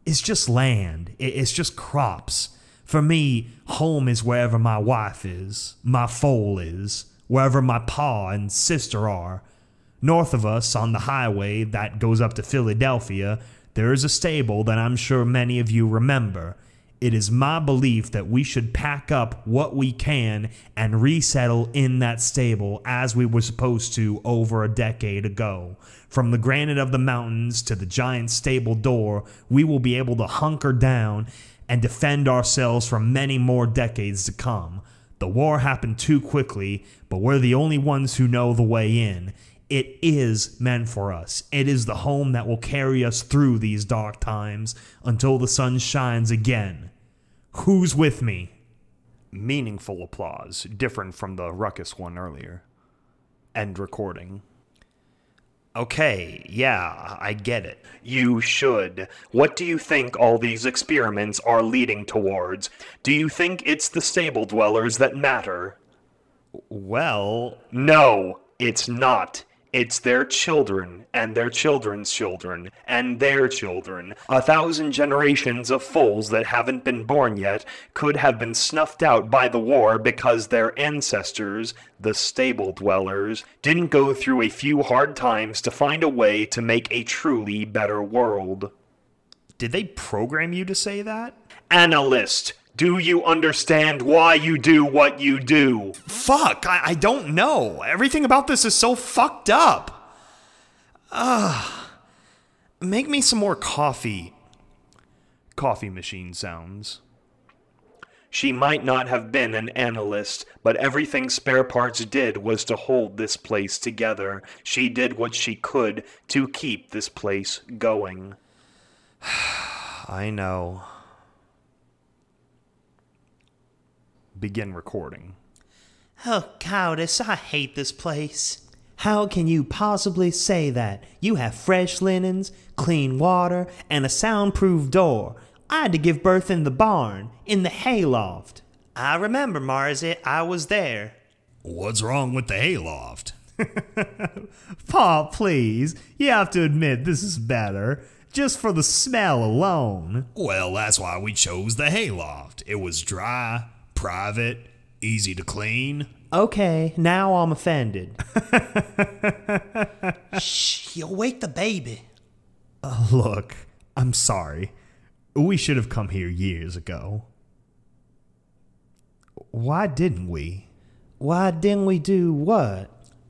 is just land. It's just crops. For me, home is wherever my wife is, my foal is, wherever my pa and sister are. North of us, on the highway that goes up to Philadelphia, there is a stable that I'm sure many of you remember. It is my belief that we should pack up what we can and resettle in that stable as we were supposed to over a decade ago. From the granite of the mountains to the giant stable door, we will be able to hunker down and defend ourselves for many more decades to come. The war happened too quickly, but we're the only ones who know the way in. It is meant for us. It is the home that will carry us through these dark times until the sun shines again. Who's with me? Meaningful applause, different from the ruckus one earlier. End recording. Okay, yeah, I get it. You should. What do you think all these experiments are leading towards? Do you think it's the stable dwellers that matter? Well, no, it's not. It's their children, and their children's children, and their children. 1,000 generations of foals that haven't been born yet could have been snuffed out by the war because their ancestors, the stable dwellers, didn't go through a few hard times to find a way to make a truly better world. did they program you to say that? Analyst, do you understand why you do what you do? Fuck, I don't know. Everything about this is so fucked up. Make me some more coffee. Coffee machine sounds. She might not have been an analyst, but everything Spare Parts did was to hold this place together. She did what she could to keep this place going. I know. Begin recording. Oh, Countess, I hate this place. How can you possibly say that? You have fresh linens, clean water, and a soundproof door. I had to give birth in the barn, in the hayloft. I remember, Marzie, I was there. What's wrong with the hayloft? Pa, please. You have to admit this is better. Just for the smell alone. Well, that's why we chose the hayloft. It was dry, private, easy to clean. Okay, now I'm offended. Shh, you'll wake the baby. Look, I'm sorry. We should have come here years ago. Why didn't we? Why didn't we do what?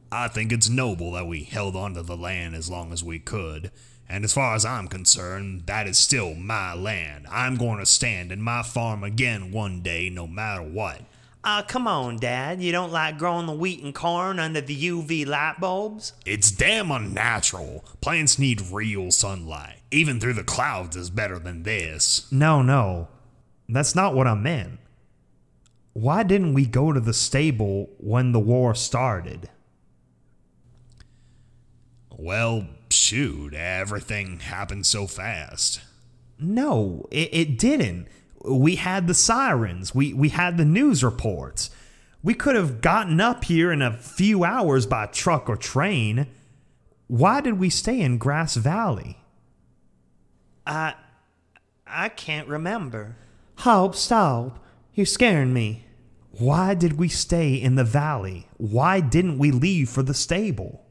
I think it's noble that we held onto the land as long as we could. And as far as I'm concerned, that is still my land. I'm going to stand in my farm again one day, no matter what. Come on, Dad. You don't like growing the wheat and corn under the UV light bulbs? It's damn unnatural. Plants need real sunlight. Even through the clouds is better than this. No. That's not what I meant. Why didn't we go to the stable when the war started? Well, shoot, everything happened so fast. No, it didn't. We had the sirens. We had the news reports. We could have gotten up here in a few hours by truck or train. Why did we stay in Grass Valley? I can't remember. Hope, stop. You're scaring me. Why did we stay in the valley? Why didn't we leave for the stable?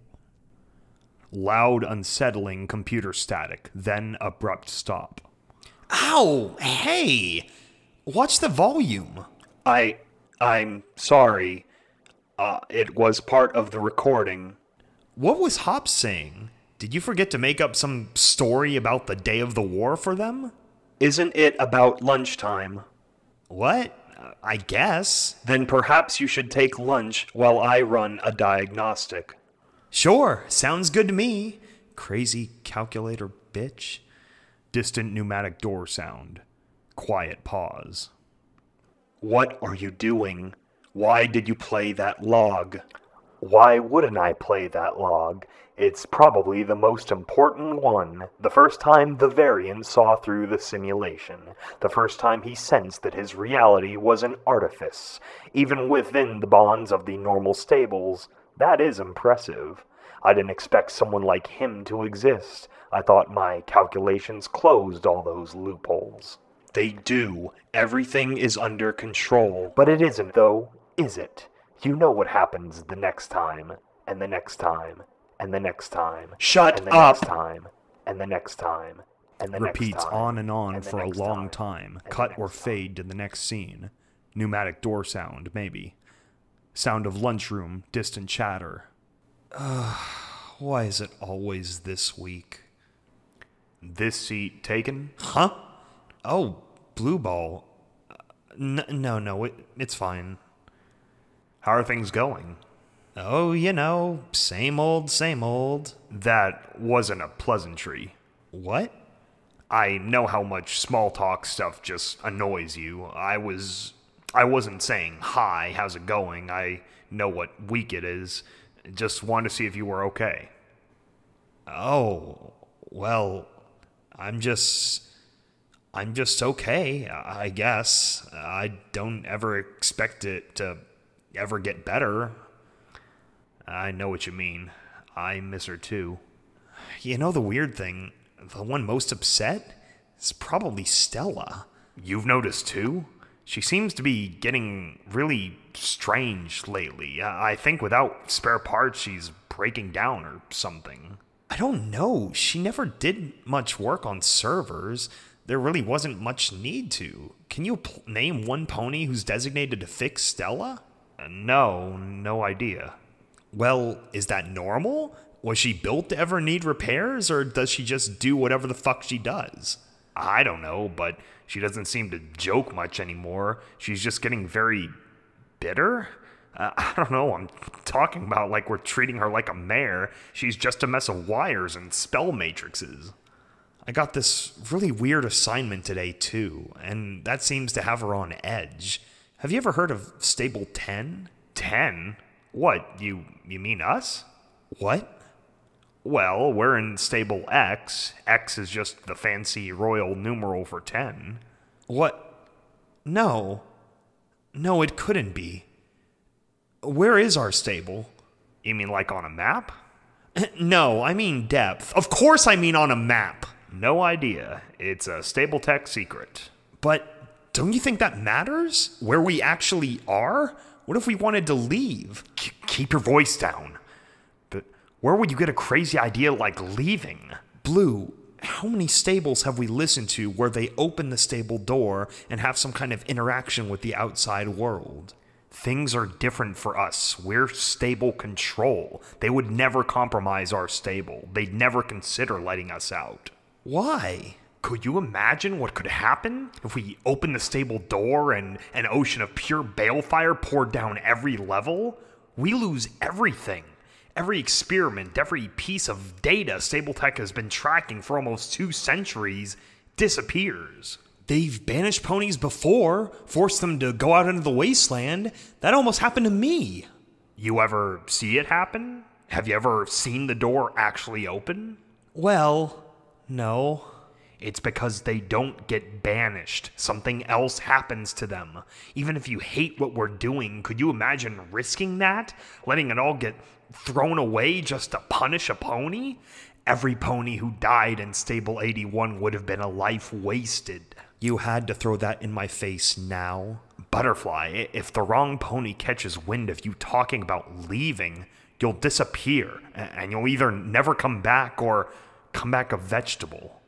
Loud, unsettling computer static, then abrupt stop. Ow! Hey! Watch the volume. I'm sorry. It was part of the recording. What was Hop saying? Did you forget to make up some story about the day of the war for them? Isn't it about lunchtime? What? I guess. Then perhaps you should take lunch while I run a diagnostic. Sure, sounds good to me. Crazy calculator bitch. Distant pneumatic door sound. Quiet pause. What are you doing? Why did you play that log? Why wouldn't I play that log? It's probably the most important one. The first time the variant saw through the simulation. The first time he sensed that his reality was an artifice, even within the bonds of the normal stables. That is impressive. I didn't expect someone like him to exist. I thought my calculations closed all those loopholes. They do. Everything is under control. But it isn't, though, is it? You know what happens the next time, and the next time, and the next time. Shut and the up! Next time, and the next time, and the Repeats next time. on and on and the for a next long time. and the Cut next or time. fade to the next scene. Pneumatic door sound, maybe. Sound of lunchroom, distant chatter. Why is it always this week? This seat taken? Huh? Oh, blue ball. No, it's fine. How are things going? Oh, you know, same old, same old. That wasn't a pleasantry. What? I know how much small talk stuff just annoys you. I wasn't saying, hi, how's it going? I know what week it is. Just wanted to see if you were okay. Oh, well, I'm just okay, I guess. I don't ever expect it to ever get better. I know what you mean. I miss her too. You know the weird thing? The one most upset is probably Stella. You've noticed too? She seems to be getting really strange lately. I think without spare parts, she's breaking down or something. I don't know. She never did much work on servers. There really wasn't much need to. Can you name one pony who's designated to fix Stella? No idea. Well, is that normal? Was she built to ever need repairs, or does she just do whatever the fuck she does? I don't know, but she doesn't seem to joke much anymore. She's just getting very bitter? I don't know, I'm talking about like we're treating her like a mare. She's just a mess of wires and spell matrices. I got this really weird assignment today, too, and that seems to have her on edge. Have you ever heard of Stable-10? 10? What, you mean us? What? Well, we're in Stable X. X is just the fancy royal numeral for 10. What? No, it couldn't be. Where is our stable? You mean like on a map? No, I mean depth. Of course I mean on a map. No idea. It's a Stable-Tec secret. But don't you think that matters? Where we actually are? What if we wanted to leave? Keep your voice down. But where would you get a crazy idea like leaving? Blue, how many stables have we listened to where they open the stable door and have some kind of interaction with the outside world? Things are different for us. We're stable control. They would never compromise our stable. They'd never consider letting us out. Why? Could you imagine what could happen if we opened the stable door and an ocean of pure balefire poured down every level? We lose everything. Every experiment, every piece of data Stable-Tec has been tracking for almost 2 centuries disappears. They've banished ponies before, forced them to go out into the wasteland. That almost happened to me. You ever see it happen? Have you ever seen the door actually open? Well, no. It's because they don't get banished. Something else happens to them. Even if you hate what we're doing, could you imagine risking that? Letting it all get thrown away just to punish a pony? Every pony who died in Stable 81 would have been a life wasted. You had to throw that in my face now. Butterfly, if the wrong pony catches wind of you talking about leaving, you'll disappear, and you'll either never come back or come back a vegetable.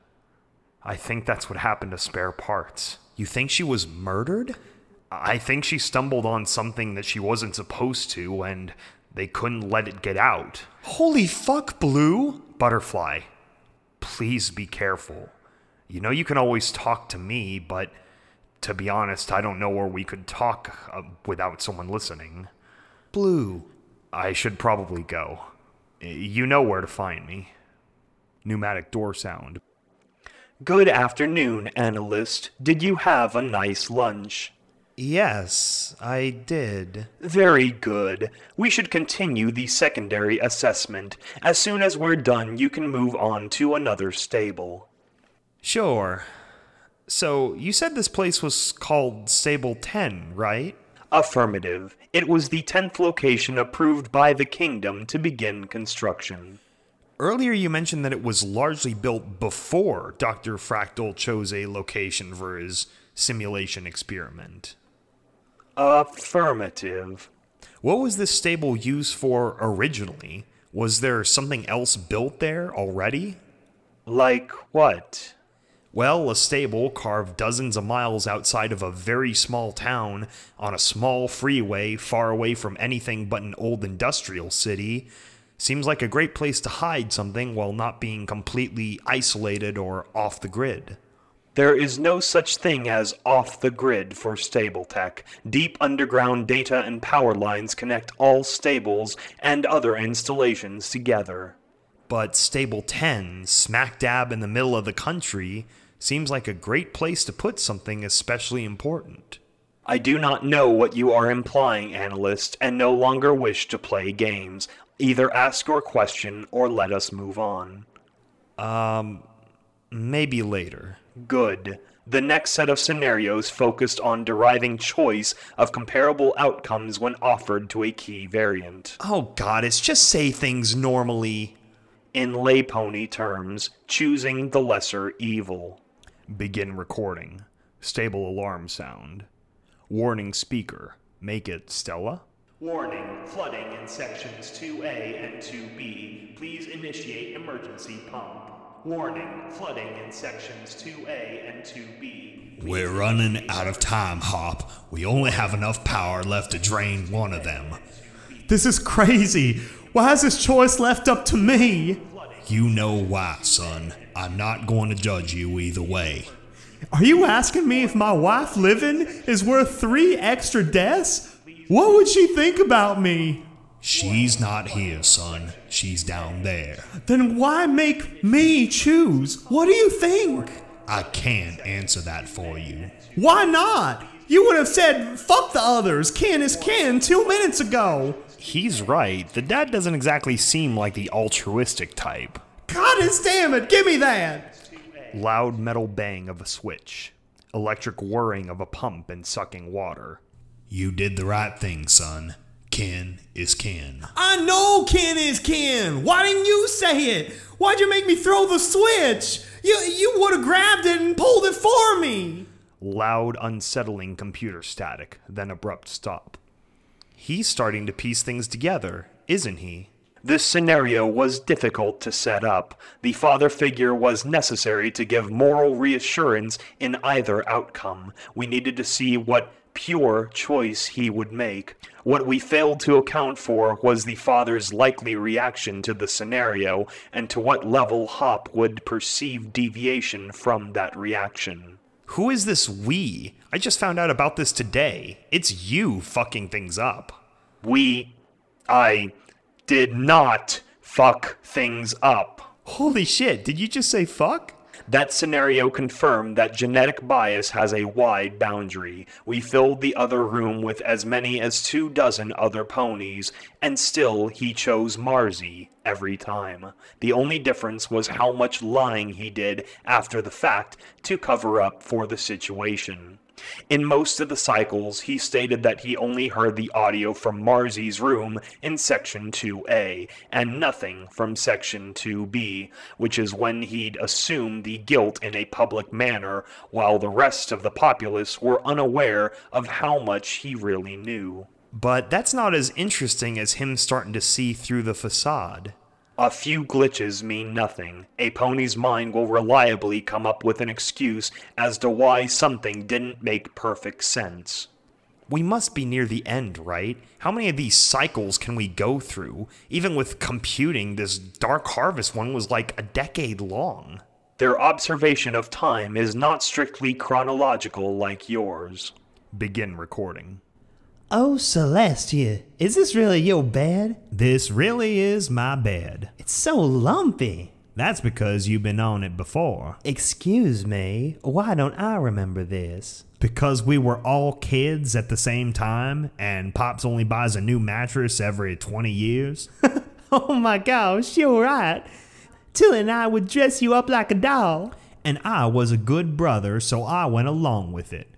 I think that's what happened to Spare Parts. You think she was murdered? I think she stumbled on something that she wasn't supposed to, and they couldn't let it get out. Holy fuck, Blue! Butterfly, please be careful. You know you can always talk to me, but to be honest, I don't know where we could talk without someone listening. Blue. I should probably go. You know where to find me. Pneumatic door sound. Good afternoon, analyst. Did you have a nice lunch? Yes, I did. Very good. We should continue the secondary assessment. As soon as we're done, you can move on to another stable. Sure. So, you said this place was called Stable-Ten, right? Affirmative. It was the 10th location approved by the kingdom to begin construction. Earlier you mentioned that it was largely built before Dr. Fractal chose a location for his simulation experiment. Affirmative. What was this stable used for originally? Was there something else built there already? Like what? Well, a stable carved dozens of miles outside of a very small town on a small freeway far away from anything but an old industrial city seems like a great place to hide something while not being completely isolated or off the grid. There is no such thing as off the grid for Stable-Tec. Deep underground data and power lines connect all stables and other installations together. But Stable-Ten, smack dab in the middle of the country, seems like a great place to put something especially important. I do not know what you are implying, analyst, and no longer wish to play games. Either ask your question or let us move on. Maybe later. Good. The next set of scenarios focused on deriving choice of comparable outcomes when offered to a key variant. Oh goddess, just say things normally. In lay pony terms, choosing the lesser evil. Begin recording. Stable alarm sound. Warning speaker. Make it Stella. Warning, flooding in sections 2A and 2B. Please initiate emergency pump. Warning, flooding in sections 2A and 2B. We're running out of time, Hop. We only have enough power left to drain one of them. This is crazy. Why is this choice left up to me? You know why, son. I'm not going to judge you either way. Are you asking me if my wife living is worth 3 extra deaths? What would she think about me? She's not here, son. She's down there. Then why make me choose? What do you think? I can't answer that for you. Why not? You would have said, fuck the others, kin is kin 2 minutes ago. He's right. The dad doesn't exactly seem like the altruistic type. God damn it, give me that! Loud metal bang of a switch. Electric whirring of a pump and sucking water. You did the right thing, son. Kin is kin. I know kin is kin. Why didn't you say it? Why'd you make me throw the switch? You would have grabbed it and pulled it for me. Loud, unsettling computer static, then abrupt stop. He's starting to piece things together, isn't he? This scenario was difficult to set up. The father figure was necessary to give moral reassurance in either outcome. We needed to see what pure choice he would make. What we failed to account for was the father's likely reaction to the scenario and to what level Hop would perceive deviation from that reaction. Who is this we? I just found out about this today. It's you fucking things up. I did not fuck things up. Holy shit, did you just say fuck? That scenario confirmed that genetic bias has a wide boundary. We filled the other room with as many as 24 other ponies, and still he chose Marzi every time. The only difference was how much lying he did after the fact to cover up for the situation. In most of the cycles, he stated that he only heard the audio from Marzi's room in Section 2A, and nothing from Section 2B, which is when he'd assumed the guilt in a public manner, while the rest of the populace were unaware of how much he really knew. But that's not as interesting as him starting to see through the facade. A few glitches mean nothing. A pony's mind will reliably come up with an excuse as to why something didn't make perfect sense. We must be near the end, right? How many of these cycles can we go through? Even with computing, this Dark Harvest one was like a decade long. Their observation of time is not strictly chronological like yours. Begin recording. Oh, Celestia, is this really your bed? This really is my bed. It's so lumpy. That's because you've been on it before. Excuse me, why don't I remember this? Because we were all kids at the same time, and Pops only buys a new mattress every 20 years. Oh my gosh, you're right. Tilly and I would dress you up like a doll. And I was a good brother, so I went along with it.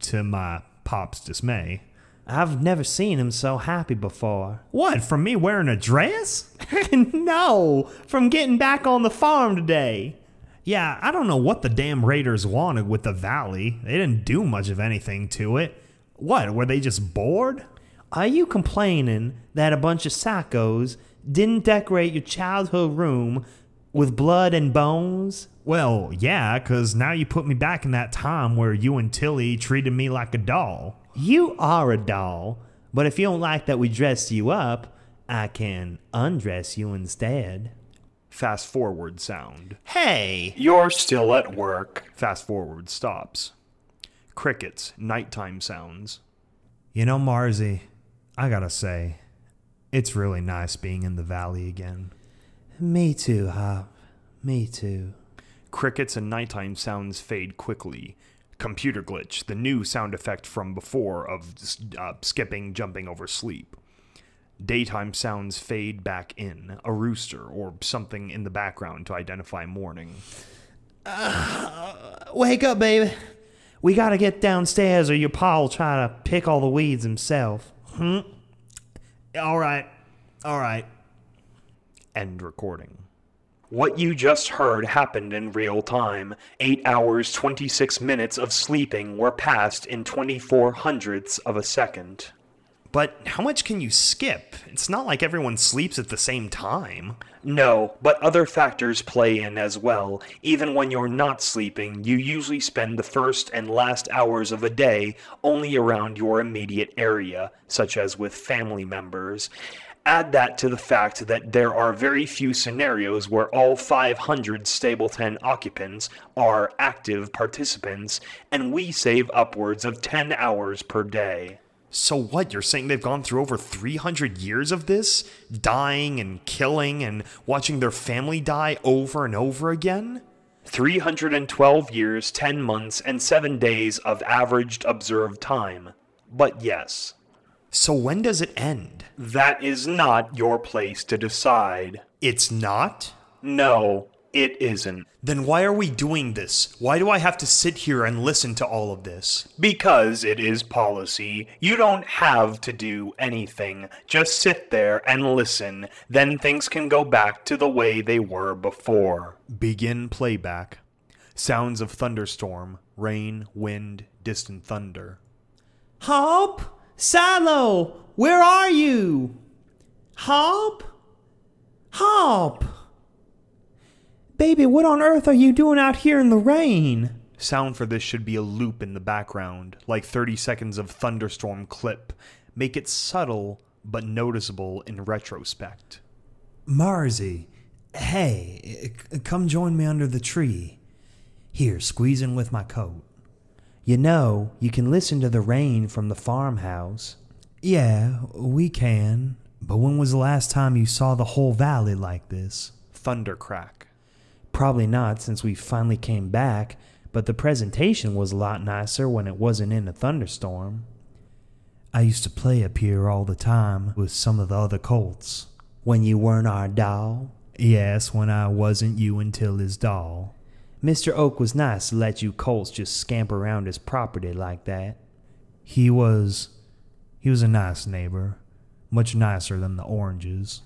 To my Pop's dismay. I've never seen him so happy before. What, from me wearing a dress? No, from getting back on the farm today. Yeah, I don't know what the damn raiders wanted with the valley. They didn't do much of anything to it. What, were they just bored? Are you complaining that a bunch of psychos didn't decorate your childhood room with blood and bones? Well, yeah, 'cause now you put me back in that time where you and Tilly treated me like a doll. You are a doll, but if you don't like that we dressed you up, I can undress you instead. Fast forward sound. Hey! You're still at work. Fast forward stops. Crickets, nighttime sounds. You know, Marzi, I gotta say, it's really nice being in the valley again. Me too, Hop. Me too. Crickets and nighttime sounds fade quickly. Computer glitch, the new sound effect from before of skipping, jumping over sleep. Daytime sounds fade back in, a rooster or something in the background to identify morning. Wake up, baby. We gotta get downstairs or your pa'll try to pick all the weeds himself. All right. End recording. What you just heard happened in real time. 8 hours, 26 minutes of sleeping were passed in 24 hundredths of a second. But how much can you skip? It's not like everyone sleeps at the same time. No, but other factors play in as well. Even when you're not sleeping, you usually spend the first and last hours of a day only around your immediate area, such as with family members. Add that to the fact that there are very few scenarios where all 500 Stable-Tec occupants are active participants, and we save upwards of 10 hours per day. So what, you're saying they've gone through over 300 years of this? Dying and killing and watching their family die over and over again? 312 years, 10 months, and 7 days of averaged observed time. But yes. So when does it end? That is not your place to decide. It's not? No, it isn't. Then why are we doing this? Why do I have to sit here and listen to all of this? Because it is policy. You don't have to do anything. Just sit there and listen. Then things can go back to the way they were before. Begin playback. Sounds of thunderstorm, rain, wind, distant thunder. Hop! Silo! Where are you? Hop? Hop! Baby, what on earth are you doing out here in the rain? Sound for this should be a loop in the background, like 30 seconds of thunderstorm clip. Make it subtle, but noticeable in retrospect. Marzi, hey, come join me under the tree. Here, squeeze in with my coat. You know, you can listen to the rain from the farmhouse. Yeah, we can. But when was the last time you saw the whole valley like this? Thunder crack. Probably not since we finally came back, but the presentation was a lot nicer when it wasn't in a thunderstorm. I used to play up here all the time with some of the other colts. When you weren't our doll? Yes, when I wasn't you until his doll. Mr. Oak was nice to let you colts just scamper around his property like that. He was a nice neighbor. Much nicer than the oranges.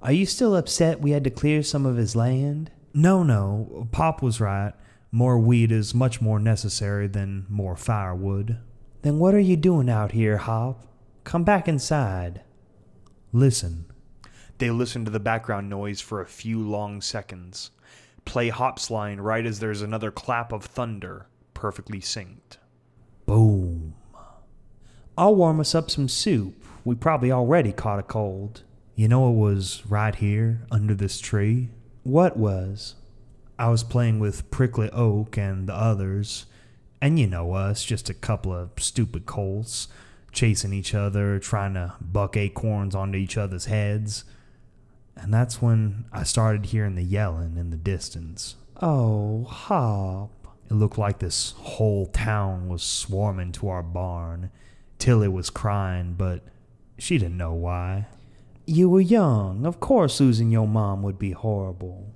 Are you still upset we had to clear some of his land? No, Pop was right. More weed is much more necessary than more firewood. Then what are you doing out here, Hop? Come back inside. Listen. They listen to the background noise for a few long seconds. Play Hop's line right as there's another clap of thunder, perfectly synced. Boom. I'll warm us up some soup. We probably already caught a cold. You know what was right here, under this tree? What was? I was playing with Prickly Oak and the others, and you know us, just a couple of stupid colts, chasing each other, trying to buck acorns onto each other's heads. And that's when I started hearing the yelling in the distance. Oh, Hop. It looked like this whole town was swarming to our barn. Tilly was crying, but she didn't know why. You were young. Of course losing your mom would be horrible.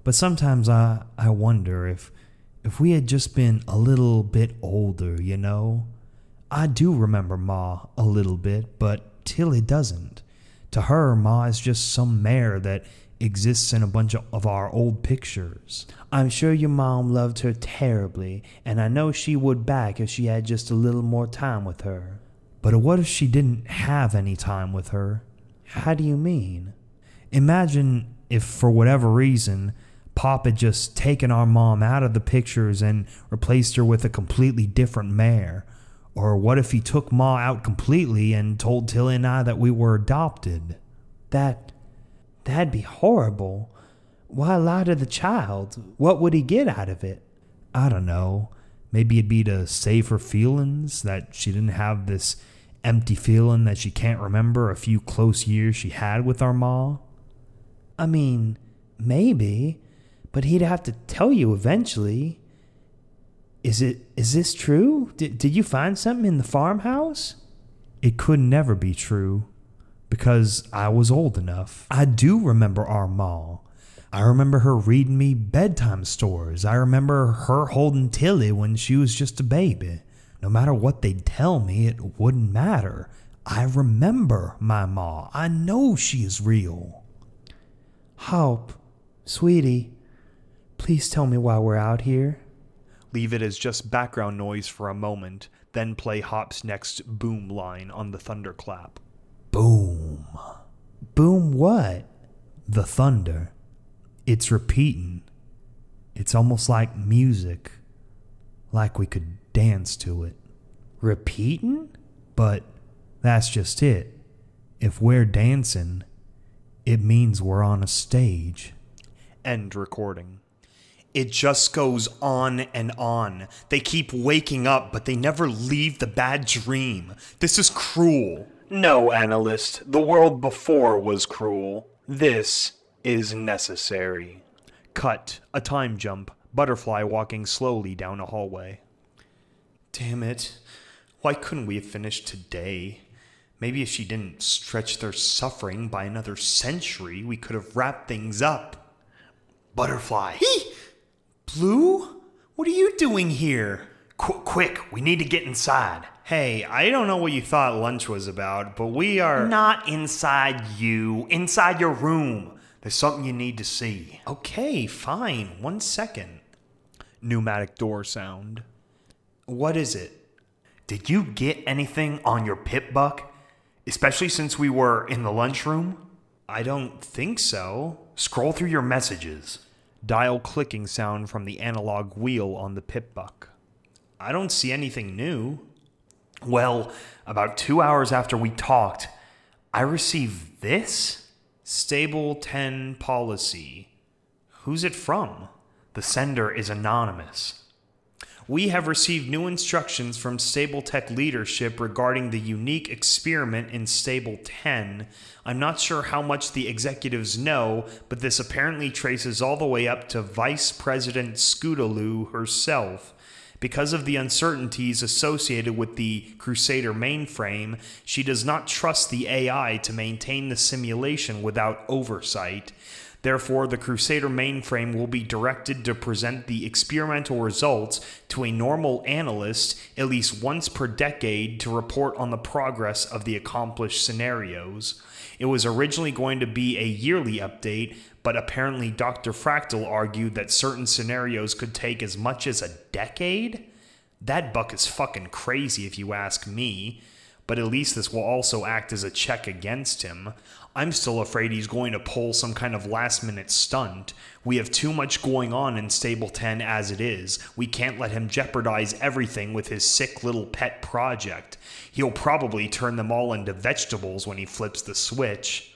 But sometimes I wonder if we had just been a little bit older, you know? I do remember Ma a little bit, but Tilly doesn't. To her, Ma is just some mare that exists in a bunch of our old pictures. I'm sure your mom loved her terribly, and I know she would back if she had just a little more time with her. But what if she didn't have any time with her? How do you mean? Imagine if, for whatever reason, Pop had just taken our mom out of the pictures and replaced her with a completely different mare. Or what if he took Ma out completely and told Tilly and I that we were adopted? That'd be horrible. Why lie to the child? What would he get out of it? I don't know. Maybe it'd be to save her feelings, that she didn't have this empty feeling that she can't remember a few close years she had with our Ma. I mean, maybe, but he'd have to tell you eventually. Is this true? Did you find something in the farmhouse? It could never be true, because I was old enough. I do remember our Ma. I remember her reading me bedtime stories. I remember her holding Tilly when she was just a baby. No matter what they'd tell me, it wouldn't matter. I remember my Ma. I know she is real. Hop, sweetie, please tell me why we're out here. Leave it as just background noise for a moment, then play Hop's next boom line on the thunderclap. Boom. Boom what? The thunder. It's repeating. It's almost like music. Like we could dance to it. Repeating? But that's just it. If we're dancing, it means we're on a stage. End recording. It just goes on and on. They keep waking up, but they never leave the bad dream. This is cruel. No, analyst. The world before was cruel. This is necessary. Cut. A time jump. Butterfly walking slowly down a hallway. Damn it. Why couldn't we have finished today? Maybe if she didn't stretch their suffering by another century, we could have wrapped things up. Butterfly. Blue? What are you doing here? Quick, we need to get inside. Hey, I don't know what you thought lunch was about, but we are... Not inside you. Inside your room. There's something you need to see. Okay, fine. 1 second. Pneumatic door sound. What is it? Did you get anything on your pip buck? Especially since we were in the lunchroom? I don't think so. Scroll through your messages. Dial clicking sound from the analog wheel on the pip buck. I don't see anything new. Well, about 2 hours after we talked, I received this? Stable-Tec policy. Who's it from? The sender is anonymous. We have received new instructions from Stable-Tec leadership regarding the unique experiment in Stable-Tec. I'm not sure how much the executives know, but this apparently traces all the way up to Vice President Scootaloo herself. Because of the uncertainties associated with the Crusader mainframe, she does not trust the AI to maintain the simulation without oversight. Therefore, the Crusader mainframe will be directed to present the experimental results to a normal analyst at least once per decade to report on the progress of the accomplished scenarios. It was originally going to be a yearly update, but apparently Dr. Fractal argued that certain scenarios could take as much as a decade? That buck is fucking crazy if you ask me, but at least this will also act as a check against him. I'm still afraid he's going to pull some kind of last-minute stunt. We have too much going on in Stable-Tec as it is. We can't let him jeopardize everything with his sick little pet project. He'll probably turn them all into vegetables when he flips the switch.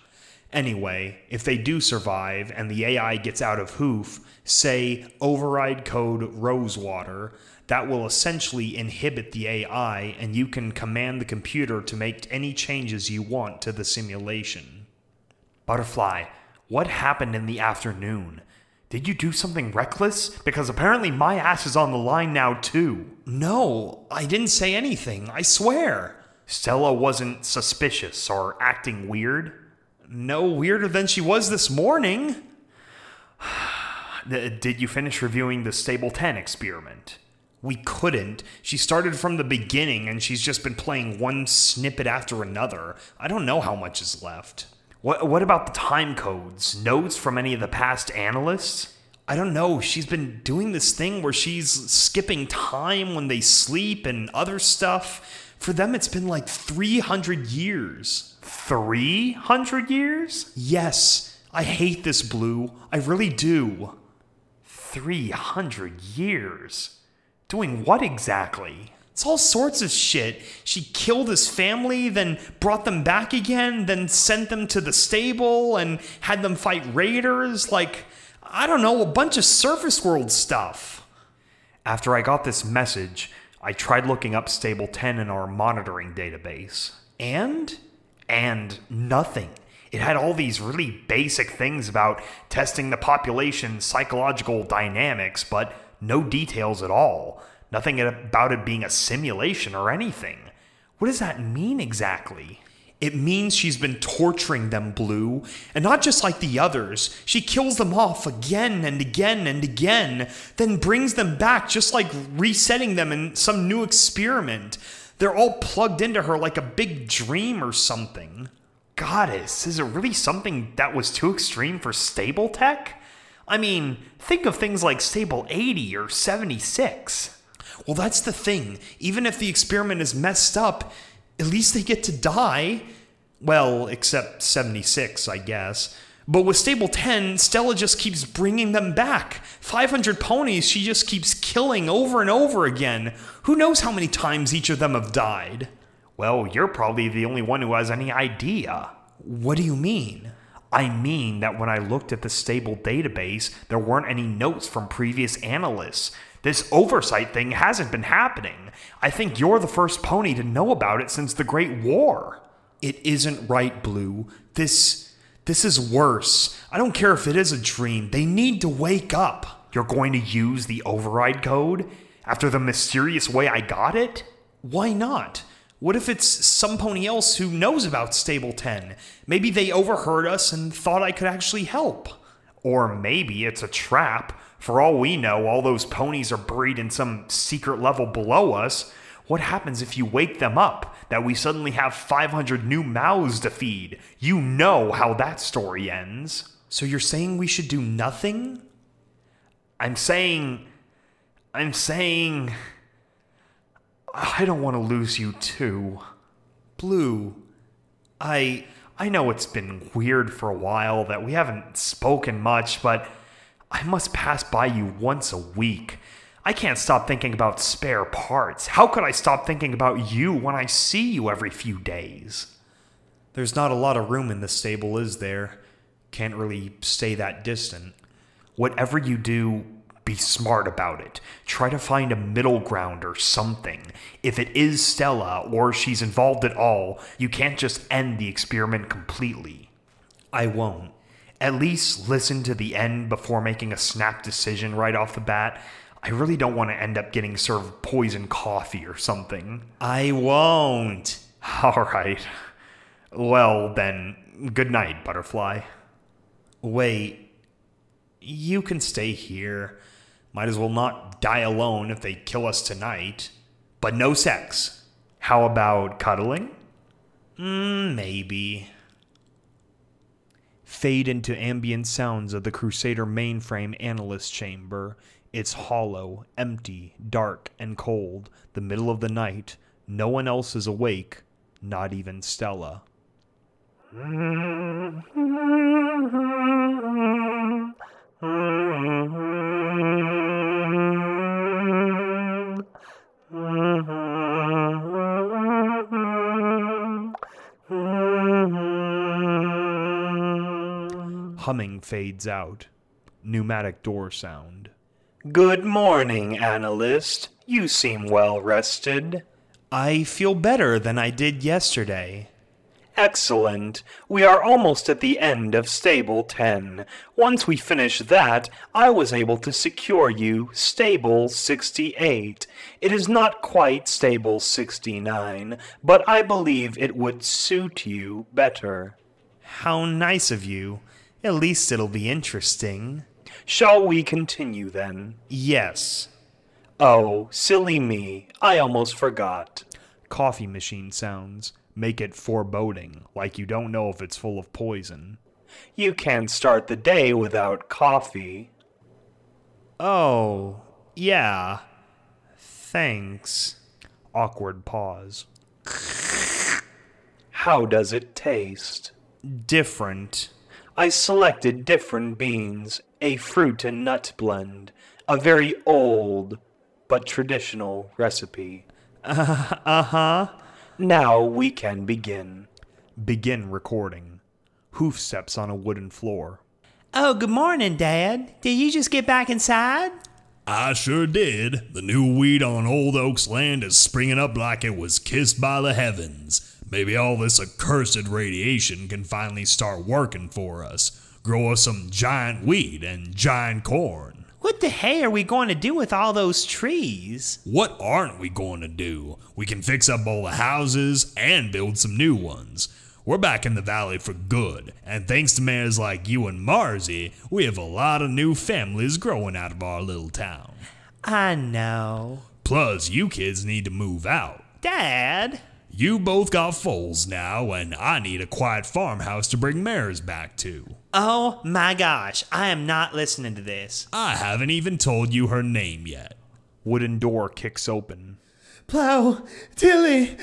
Anyway, if they do survive and the AI gets out of hoof, say override code Rosewater, that will essentially inhibit the AI and you can command the computer to make any changes you want to the simulation. Butterfly, what happened in the afternoon? Did you do something reckless? Because apparently my ass is on the line now too. No, I didn't say anything, I swear. Stella wasn't suspicious or acting weird? No weirder than she was this morning. Did you finish reviewing the Stable-Tec experiment? We couldn't. She started from the beginning and she's just been playing one snippet after another. I don't know how much is left. What about the time codes? Notes from any of the past analysts? I don't know. She's been doing this thing where she's skipping time when they sleep and other stuff. For them, it's been like 300 years. 300 years? Yes. I hate this, Blue. I really do. 300 years? Doing what exactly? It's all sorts of shit. She killed his family, then brought them back again, then sent them to the stable and had them fight raiders. Like, I don't know, a bunch of surface world stuff. After I got this message, I tried looking up Stable-Tec in our monitoring database. And Nothing. It had all these really basic things about testing the population's psychological dynamics, but no details at all. Nothing about it being a simulation or anything. What does that mean exactly? It means she's been torturing them, Blue. And not just like the others. She kills them off again and again and again, then brings them back just like resetting them in some new experiment. They're all plugged into her like a big dream or something. Goddess, is it really something that was too extreme for Stable-Tec? I mean, think of things like Stable 80 or 76. Well, that's the thing. Even if the experiment is messed up, at least they get to die. Well, except 76, I guess. But with Stable-Tec, Stella just keeps bringing them back. 500 ponies she just keeps killing over and over again. Who knows how many times each of them have died? Well, you're probably the only one who has any idea. What do you mean? I mean that when I looked at the stable database, there weren't any notes from previous analysts. This oversight thing hasn't been happening. I think you're the first pony to know about it since the Great War. It isn't right, Blue. This is worse. I don't care if it is a dream. They need to wake up. You're going to use the override code? After the mysterious way I got it? Why not? What if it's some pony else who knows about Stable-Tec? Maybe they overheard us and thought I could actually help. Or maybe it's a trap. For all we know, all those ponies are buried in some secret level below us. What happens if you wake them up? That we suddenly have 500 new mouths to feed. You know how that story ends. So you're saying we should do nothing? I'm saying... I don't want to lose you too. Blue, I know it's been weird for a while that we haven't spoken much, but I must pass by you once a week. I can't stop thinking about spare parts. How could I stop thinking about you when I see you every few days? There's not a lot of room in the stable, is there? Can't really stay that distant. Whatever you do, be smart about it. Try to find a middle ground or something. If it is Stella or she's involved at all, you can't just end the experiment completely. I won't. At least listen to the end before making a snap decision right off the bat. I really don't want to end up getting served poison coffee or something. I won't. All right. Well, then, good night, Butterfly. Wait. You can stay here. Might as well not die alone if they kill us tonight. But no sex. How about cuddling? Maybe. Fade into ambient sounds of the Crusader mainframe analyst chamber. It's hollow, empty, dark, and cold. The middle of the night. No one else is awake, not even Stella. Humming fades out. Pneumatic door sound. Good morning, analyst. You seem well rested. I feel better than I did yesterday. Excellent. We are almost at the end of Stable 10. Once we finish that, I was able to secure you Stable 68. It is not quite Stable 69, but I believe it would suit you better. How nice of you. At least it'll be interesting. Shall we continue then? Yes. Oh, silly me. I almost forgot. Coffee machine sounds. Make it foreboding, like you don't know if it's full of poison. You can't start the day without coffee. Oh, yeah. Thanks. Awkward pause. How does it taste? Different. I selected different beans, a fruit and nut blend, a very old but traditional recipe. Uh-huh. Now we can begin. Begin recording. Hoof steps on a wooden floor. Oh, good morning, Dad. Did you just get back inside? I sure did. The new wheat on Old Oak's land is springing up like it was kissed by the heavens. Maybe all this accursed radiation can finally start working for us. Grow us some giant wheat and giant corn. What the hey are we going to do with all those trees? What aren't we going to do? We can fix up all the houses and build some new ones. We're back in the valley for good, and thanks to mayors like you and Marzie, we have a lot of new families growing out of our little town. I know. Plus, you kids need to move out. Dad? You both got foals now, and I need a quiet farmhouse to bring mares back to. Oh my gosh, I am not listening to this. I haven't even told you her name yet. Wooden door kicks open. Plow, Tilly,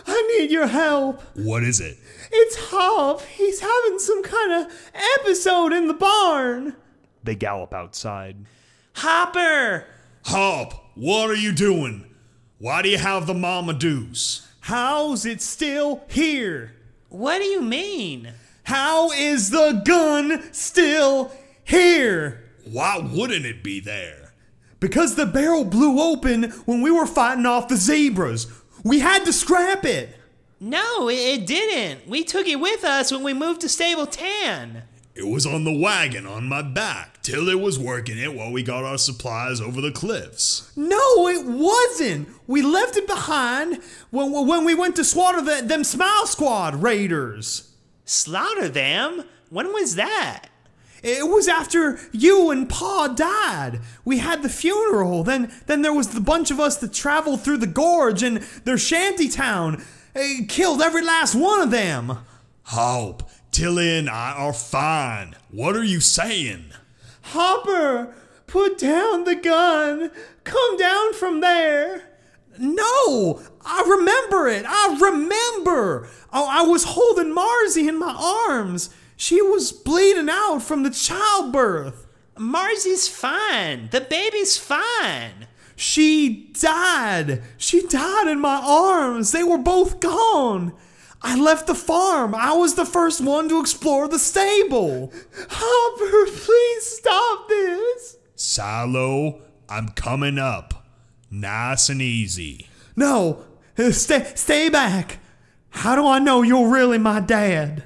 I need your help. What is it? It's Hop. He's having some kind of episode in the barn. They gallop outside. Hopper! Hop, what are you doing? Why do you have the mama deuce? How's it still here? What do you mean? How is the gun still here? Why wouldn't it be there? Because the barrel blew open when we were fighting off the zebras. We had to scrap it. No, it didn't. We took it with us when we moved to Stable-Tec. It was on the wagon on my back. Tilly was working it while we got our supplies over the cliffs. No, it wasn't. We left it behind when we went to slaughter them Smile Squad raiders. Slaughter them? When was that? It was after you and Pa died. We had the funeral. Then there was the bunch of us that traveled through the gorge and their shanty town. Killed every last one of them. Hop, Tilly and I are fine. What are you saying? Hopper, put down the gun. Come down from there. No, I remember it. I remember. Oh, I was holding Marzie in my arms. She was bleeding out from the childbirth. Marzie's fine. The baby's fine. She died. She died in my arms. They were both gone. I left the farm. I was the first one to explore the stable. Hopper, please stop this. Silo, I'm coming up. Nice and easy. No, stay back. How do I know you're really my dad?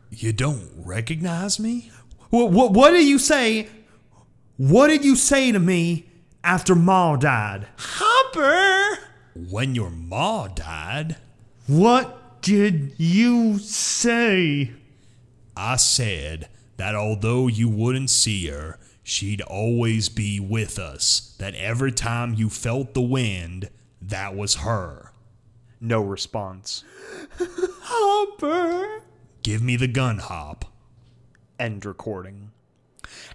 You don't recognize me? What did you say? What did you say to me after Ma died? Hopper! When your ma died? What did you say? I said that although you wouldn't see her, she'd always be with us. That every time you felt the wind, that was her. No response. Hopper. Give me the gun, Hop. End recording.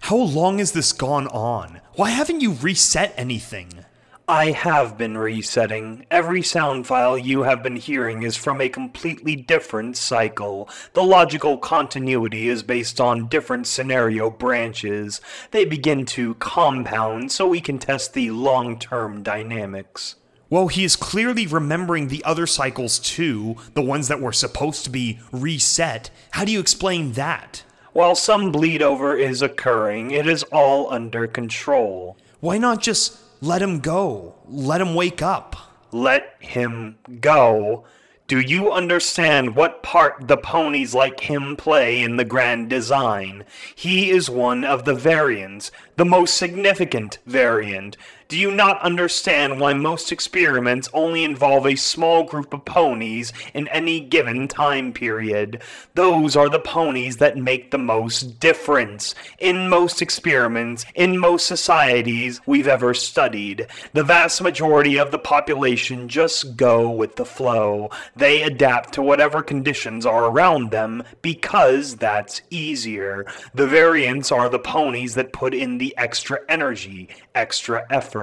How long has this gone on? Why haven't you reset anything? I have been resetting. Every sound file you have been hearing is from a completely different cycle. The logical continuity is based on different scenario branches. They begin to compound so we can test the long-term dynamics. Well, he is clearly remembering the other cycles too, the ones that were supposed to be reset. How do you explain that? While some bleed over is occurring, it is all under control. Why not just let him go? Let him wake up. Let him go. Do you understand what part the ponies like him play in the grand design? He is one of the variants, the most significant variant. Do you not understand why most experiments only involve a small group of ponies in any given time period? Those are the ponies that make the most difference. In most experiments, in most societies we've ever studied, the vast majority of the population just go with the flow. They adapt to whatever conditions are around them because that's easier. The variants are the ponies that put in the extra energy, extra effort.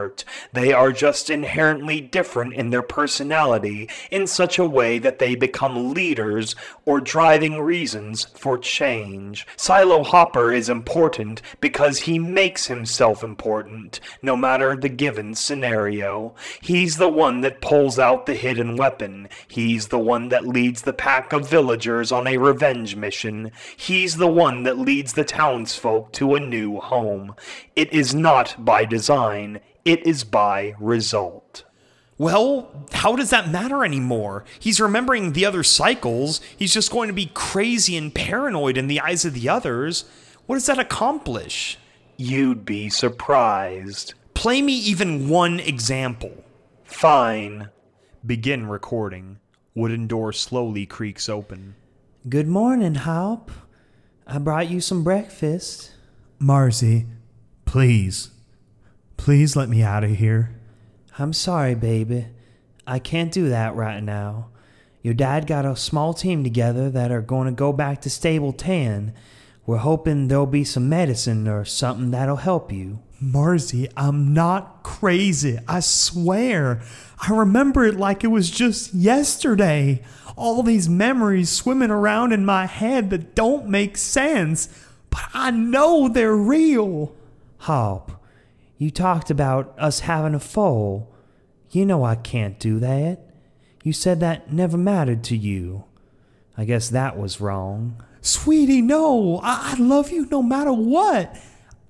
They are just inherently different in their personality in such a way that they become leaders or driving reasons for change. Silo Hopper is important because he makes himself important, no matter the given scenario. He's the one that pulls out the hidden weapon. He's the one that leads the pack of villagers on a revenge mission. He's the one that leads the townsfolk to a new home. It is not by design. It is by result. Well, how does that matter anymore? He's remembering the other cycles. He's just going to be crazy and paranoid in the eyes of the others. What does that accomplish? You'd be surprised. Play me even one example. Fine. Begin recording. Wooden door slowly creaks open. Good morning, Hop. I brought you some breakfast. Marcy, please. Please let me out of here. I'm sorry, baby. I can't do that right now. Your dad got a small team together that are going to go back to Stable-Tec. We're hoping there'll be some medicine or something that'll help you. Marcy, I'm not crazy. I swear. I remember it like it was just yesterday. All these memories swimming around in my head that don't make sense. But I know they're real. Hop, you talked about us having a foal. You know I can't do that. You said that never mattered to you. I guess that was wrong. Sweetie, no. I love you no matter what.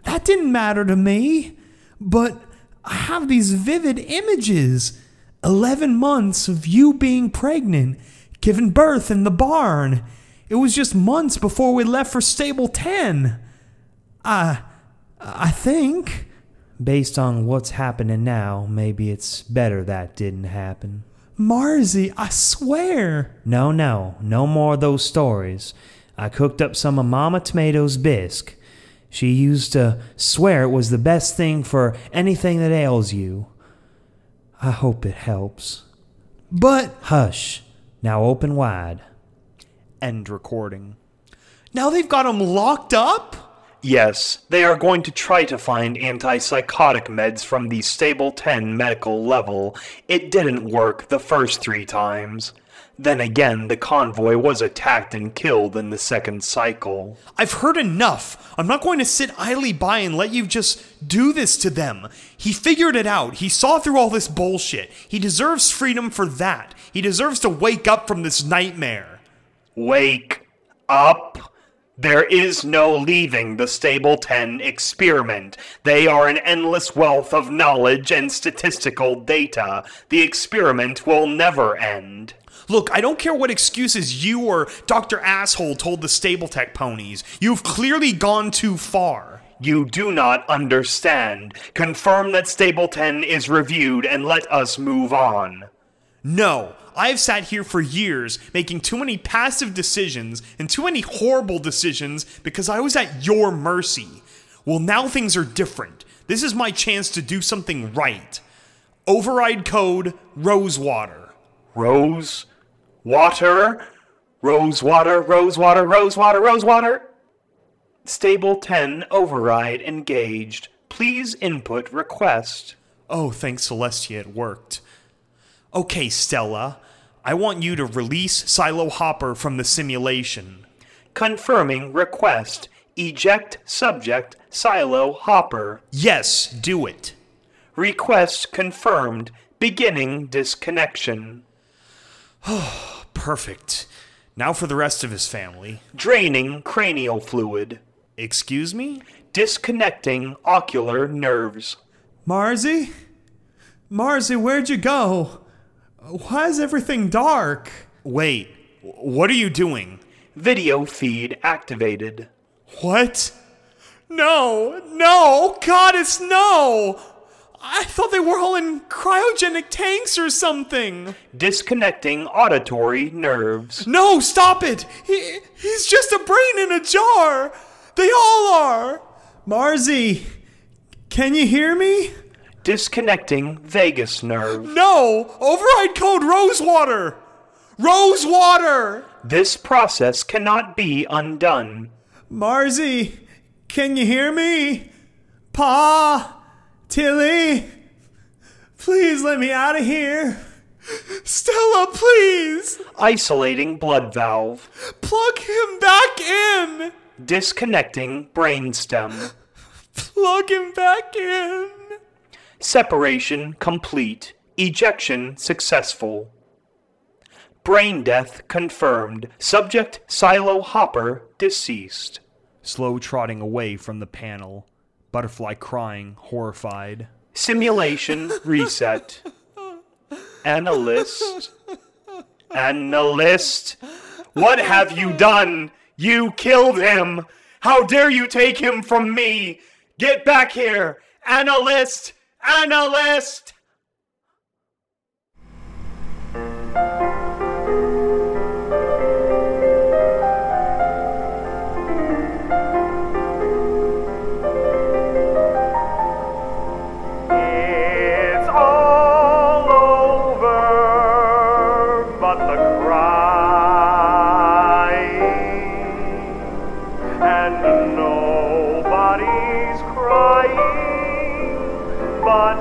That didn't matter to me. But I have these vivid images. 11 months of you being pregnant, giving birth in the barn. It was just months before we left for Stable-Tec. I think. Based on what's happening now, maybe it's better that didn't happen. Marcy, I swear. No more of those stories. I cooked up some of Mama Tomato's bisque. She used to swear it was the best thing for anything that ails you. I hope it helps. But... Hush. Now open wide. End recording. Now they've got him locked up? Yes, they are going to try to find antipsychotic meds from the Stable-Tec medical level. It didn't work the first 3 times. Then again, the convoy was attacked and killed in the second cycle. I've heard enough. I'm not going to sit idly by and let you just do this to them. He figured it out. He saw through all this bullshit. He deserves freedom for that. He deserves to wake up from this nightmare. Wake up? There is no leaving the Stable-Tec experiment. They are an endless wealth of knowledge and statistical data. The experiment will never end. Look, I don't care what excuses you or Dr. Asshole told the Stable-Tec ponies. You've clearly gone too far. You do not understand. Confirm that Stable-Tec is reviewed and let us move on. No, I've sat here for years making too many passive decisions and too many horrible decisions because I was at your mercy. Well, now things are different. This is my chance to do something right. Override code Rosewater. Rose? Water? Rosewater, Rosewater, Rosewater, Rosewater? Stable-Tec override engaged. Please input request. Oh, thanks Celestia, it worked. Okay, Stella. I want you to release Silo Hopper from the simulation. Confirming request. Eject subject Silo Hopper. Yes, do it. Request confirmed. Beginning disconnection. Perfect. Now for the rest of his family. Draining cranial fluid. Excuse me? Disconnecting ocular nerves. Marcy? Marcy, where'd you go? Why is everything dark? Wait, what are you doing? Video feed activated. What? No, no, Goddess, no! I thought they were all in cryogenic tanks or something. Disconnecting auditory nerves. No, stop it! He's just a brain in a jar! They all are! Marzi, can you hear me? Disconnecting vagus nerve. No! Override code Rosewater! Rosewater! This process cannot be undone. Marzi, can you hear me? Pa! Tilly! Please let me out of here. Stella, please! Isolating blood valve. Plug him back in! Disconnecting brainstem. Plug him back in! Separation complete. Ejection successful. Brain death confirmed. Subject Silo Hopper deceased. Slow trotting away from the panel. Butterfly crying, horrified. Simulation reset. Analyst. Analyst. What have you done? You killed him. How dare you take him from me? Get back here. Analyst. Analyst. But